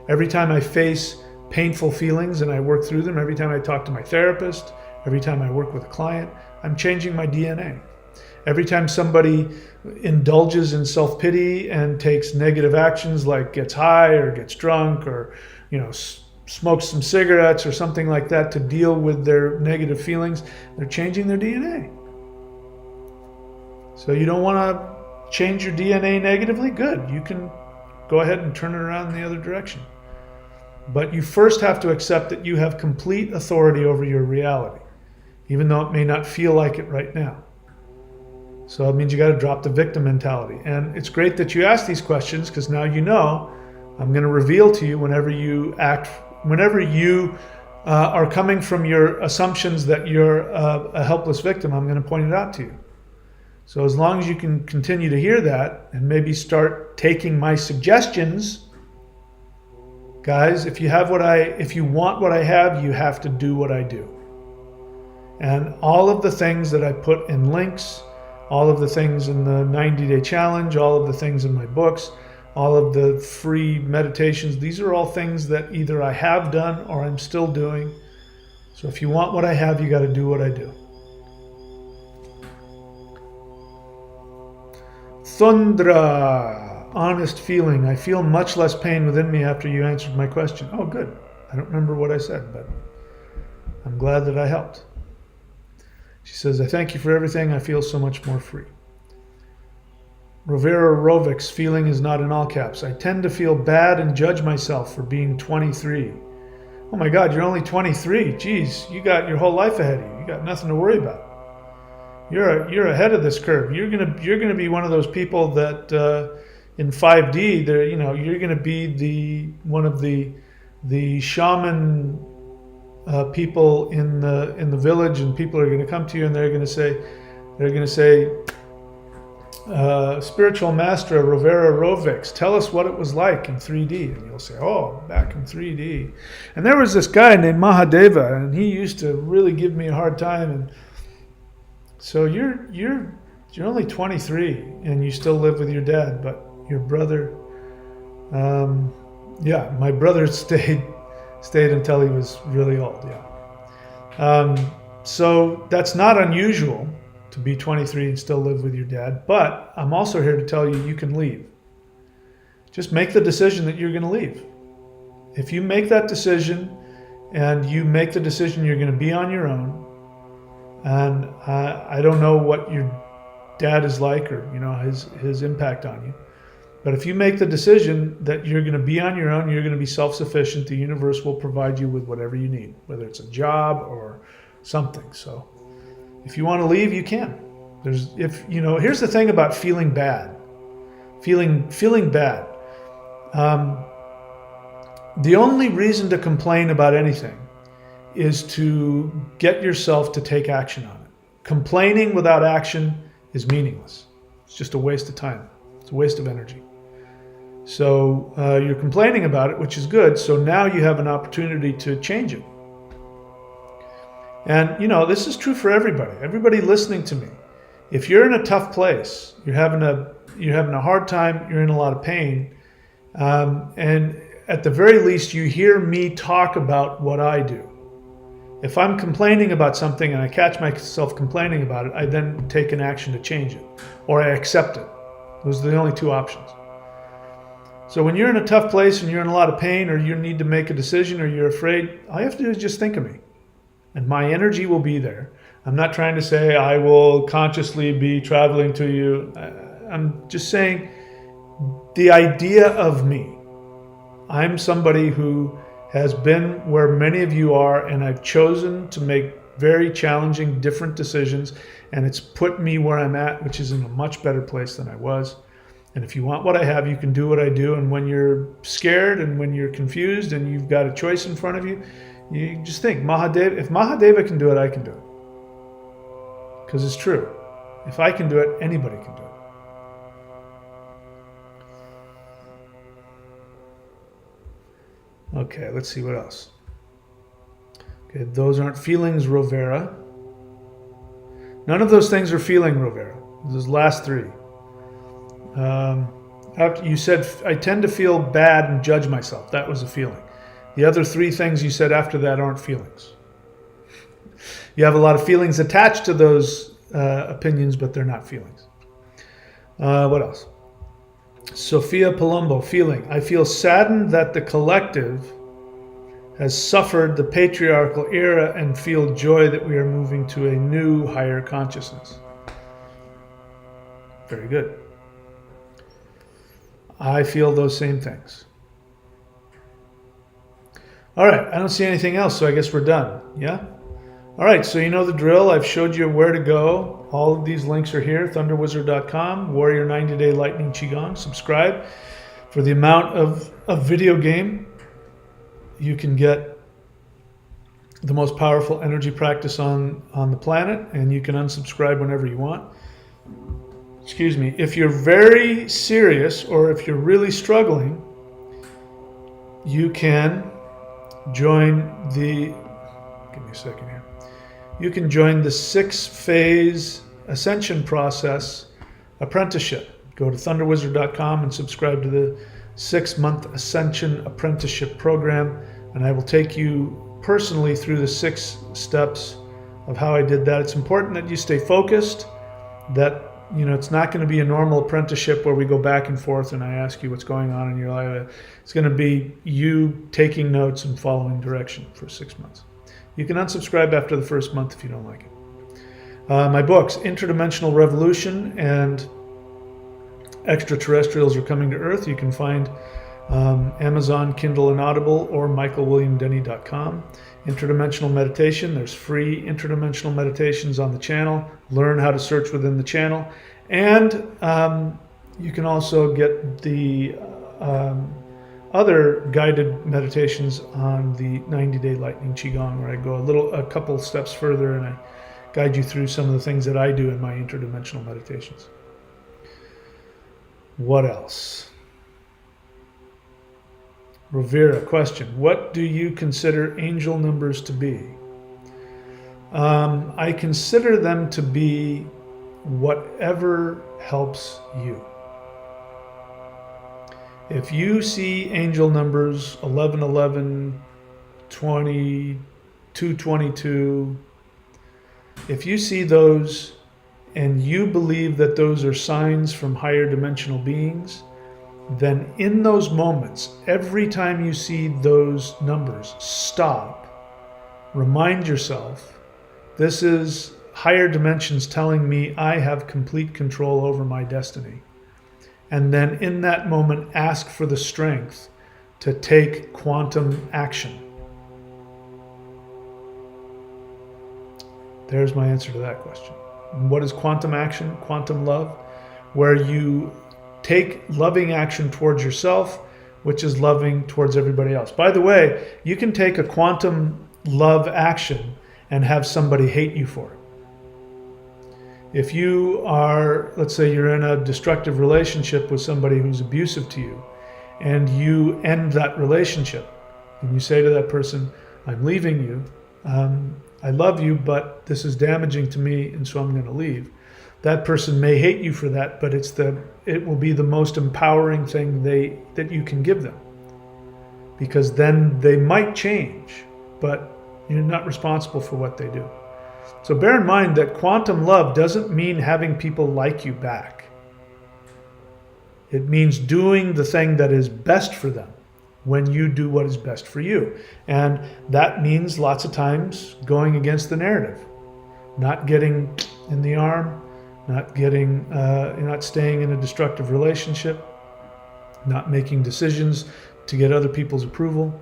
Speaker 1: every time I face painful feelings and I work through them, every time I talk to my therapist, every time I work with a client, I'm changing my DNA. Every time somebody indulges in self-pity and takes negative actions like gets high or gets drunk or, smokes some cigarettes or something like that to deal with their negative feelings, they're changing their DNA. So you don't want to change your DNA negatively? Good. You can go ahead and turn it around in the other direction. But you first have to accept that you have complete authority over your reality, even though it may not feel like it right now. So it means you got to drop the victim mentality. And it's great that you ask these questions, because now you know I'm going to reveal to you whenever you are coming from your assumptions that you're a helpless victim, I'm going to point it out to you. So as long as you can continue to hear that and maybe start taking my suggestions, guys, if you want what I have, you have to do what I do. And all of the things that I put in links, all of the things in the 90-day challenge, all of the things in my books, all of the free meditations, these are all things that either I have done or I'm still doing. So if you want what I have, you got to do what I do. Thundra, honest feeling. I feel much less pain within me after you answered my question. Oh, good. I don't remember what I said, but I'm glad that I helped. She says, I thank you for everything. I feel so much more free. Rovera Rovix, feeling is not in all caps. I tend to feel bad and judge myself for being 23. Oh my God, you're only 23. Geez, you got your whole life ahead of you. You got nothing to worry about. You're ahead of this curve. You're gonna be one of those people that in 5D, you're gonna be one of the shaman people in the village, and people are gonna come to you and they're gonna say, spiritual master Rovera Rovix, tell us what it was like in 3D. And you'll say, oh, back in 3D. And there was this guy named Mahadeva, and he used to really give me a hard time. And so you're only 23 and you still live with your dad, but your brother, my brother stayed until he was really old. So that's not unusual to be 23 and still live with your dad. But I'm also here to tell you, you can leave. Just make the decision that you're going to leave. If you make that decision and you make the decision you're going to be on your own, and I don't know what your dad is like or his impact on you, but if you make the decision that you're going to be on your own, you're going to be self-sufficient, the universe will provide you with whatever you need, whether it's a job or something. So if you want to leave, you can. Here's the thing about feeling bad. Feeling bad. The only reason to complain about anything is to get yourself to take action on it. Complaining without action is meaningless. It's just a waste of time. It's a waste of energy. So you're complaining about it, which is good. So now you have an opportunity to change it. And this is true for everybody listening to me. If you're in a tough place, you're having a hard time, you're in a lot of pain, and at the very least you hear me talk about what I do. If I'm complaining about something and I catch myself complaining about it, I then take an action to change it, or I accept it. Those are the only two options. So when you're in a tough place and you're in a lot of pain, or you need to make a decision, or you're afraid, all you have to do is just think of me. And my energy will be there. I'm not trying to say I will consciously be traveling to you. I'm just saying the idea of me. I'm somebody who has been where many of you are, and I've chosen to make very challenging, different decisions, and it's put me where I'm at, which is in a much better place than I was. And if you want what I have, you can do what I do. And when you're scared and when you're confused and you've got a choice in front of you, you just think, if Mahadeva can do it, I can do it. Because it's true. If I can do it, anybody can do it. Okay, let's see what else. Okay, those aren't feelings, Rovera. None of those things are feeling, Rovera. Those last three. After you said, I tend to feel bad and judge myself. That was a feeling. The other three things you said after that aren't feelings. You have a lot of feelings attached to those opinions, but they're not feelings. What else? Sophia Palumbo, feeling. I feel saddened that the collective has suffered the patriarchal era and feel joy that we are moving to a new, higher consciousness. Very good. I feel those same things. All right, I don't see anything else, so I guess we're done. Yeah? All right, so you know the drill. I've showed you where to go. All of these links are here, thunderwizard.com, Warrior 90-Day Lightning Qigong. Subscribe. For the amount of a video game, you can get the most powerful energy practice on the planet, and you can unsubscribe whenever you want. Excuse me. If you're very serious or if you're really struggling, you can join the, give me a second here. You can join the 6-phase ascension process apprenticeship. Go to thunderwizard.com and subscribe to the 6-month ascension apprenticeship program, and I will take you personally through the 6 steps of how I did that. It's important that you stay focused, that it's not going to be a normal apprenticeship where we go back and forth and I ask you what's going on in your life. It's going to be you taking notes and following direction for 6 months. You can unsubscribe after the first month if you don't like it. My books, Interdimensional Revolution and Extra Terrestrials Are Coming to Earth, you can find Amazon, Kindle, and Audible, or michaelwilliamdenny.com. Interdimensional meditation, there's free interdimensional meditations on the channel. Learn how to search within the channel. And you can also get the other guided meditations on the 90-Day Lightning Qigong, where I go a couple steps further and I guide you through some of the things that I do in my interdimensional meditations. What else? Rovira, question. What do you consider angel numbers to be? I consider them to be whatever helps you. If you see angel numbers 1111, 20, 222, if you see those and you believe that those are signs from higher dimensional beings, then in those moments, every time you see those numbers, stop, remind yourself, this is higher dimensions telling me I have complete control over my destiny. And then in that moment, ask for the strength to take quantum action. There's my answer to that question. What is quantum action? Quantum love, where you take loving action towards yourself, which is loving towards everybody else. By the way, you can take a quantum love action and have somebody hate you for it. If you are, let's say you're in a destructive relationship with somebody who's abusive to you, and you end that relationship, and you say to that person, I'm leaving you, I love you, but this is damaging to me, and so I'm going to leave. That person may hate you for that, but it will be the most empowering thing that you can give them. Because then they might change, but you're not responsible for what they do. So bear in mind that quantum love doesn't mean having people like you back. It means doing the thing that is best for them when you do what is best for you. And that means lots of times going against the narrative, not getting in the arm, not staying in a destructive relationship, not making decisions to get other people's approval.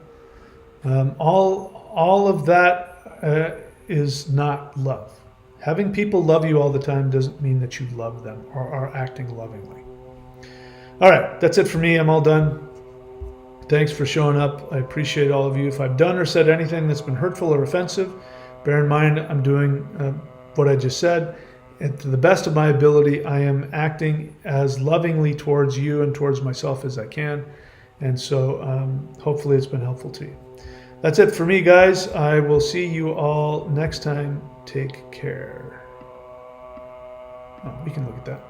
Speaker 1: All of that is not love. Having people love you all the time doesn't mean that you love them or are acting lovingly. All right, that's it for me. I'm all done. Thanks for showing up. I appreciate all of you. If I've done or said anything that's been hurtful or offensive, bear in mind I'm doing what I just said. And to the best of my ability, I am acting as lovingly towards you and towards myself as I can. And so hopefully it's been helpful to you. That's it for me, guys. I will see you all next time. Take care. Oh, we can look at that.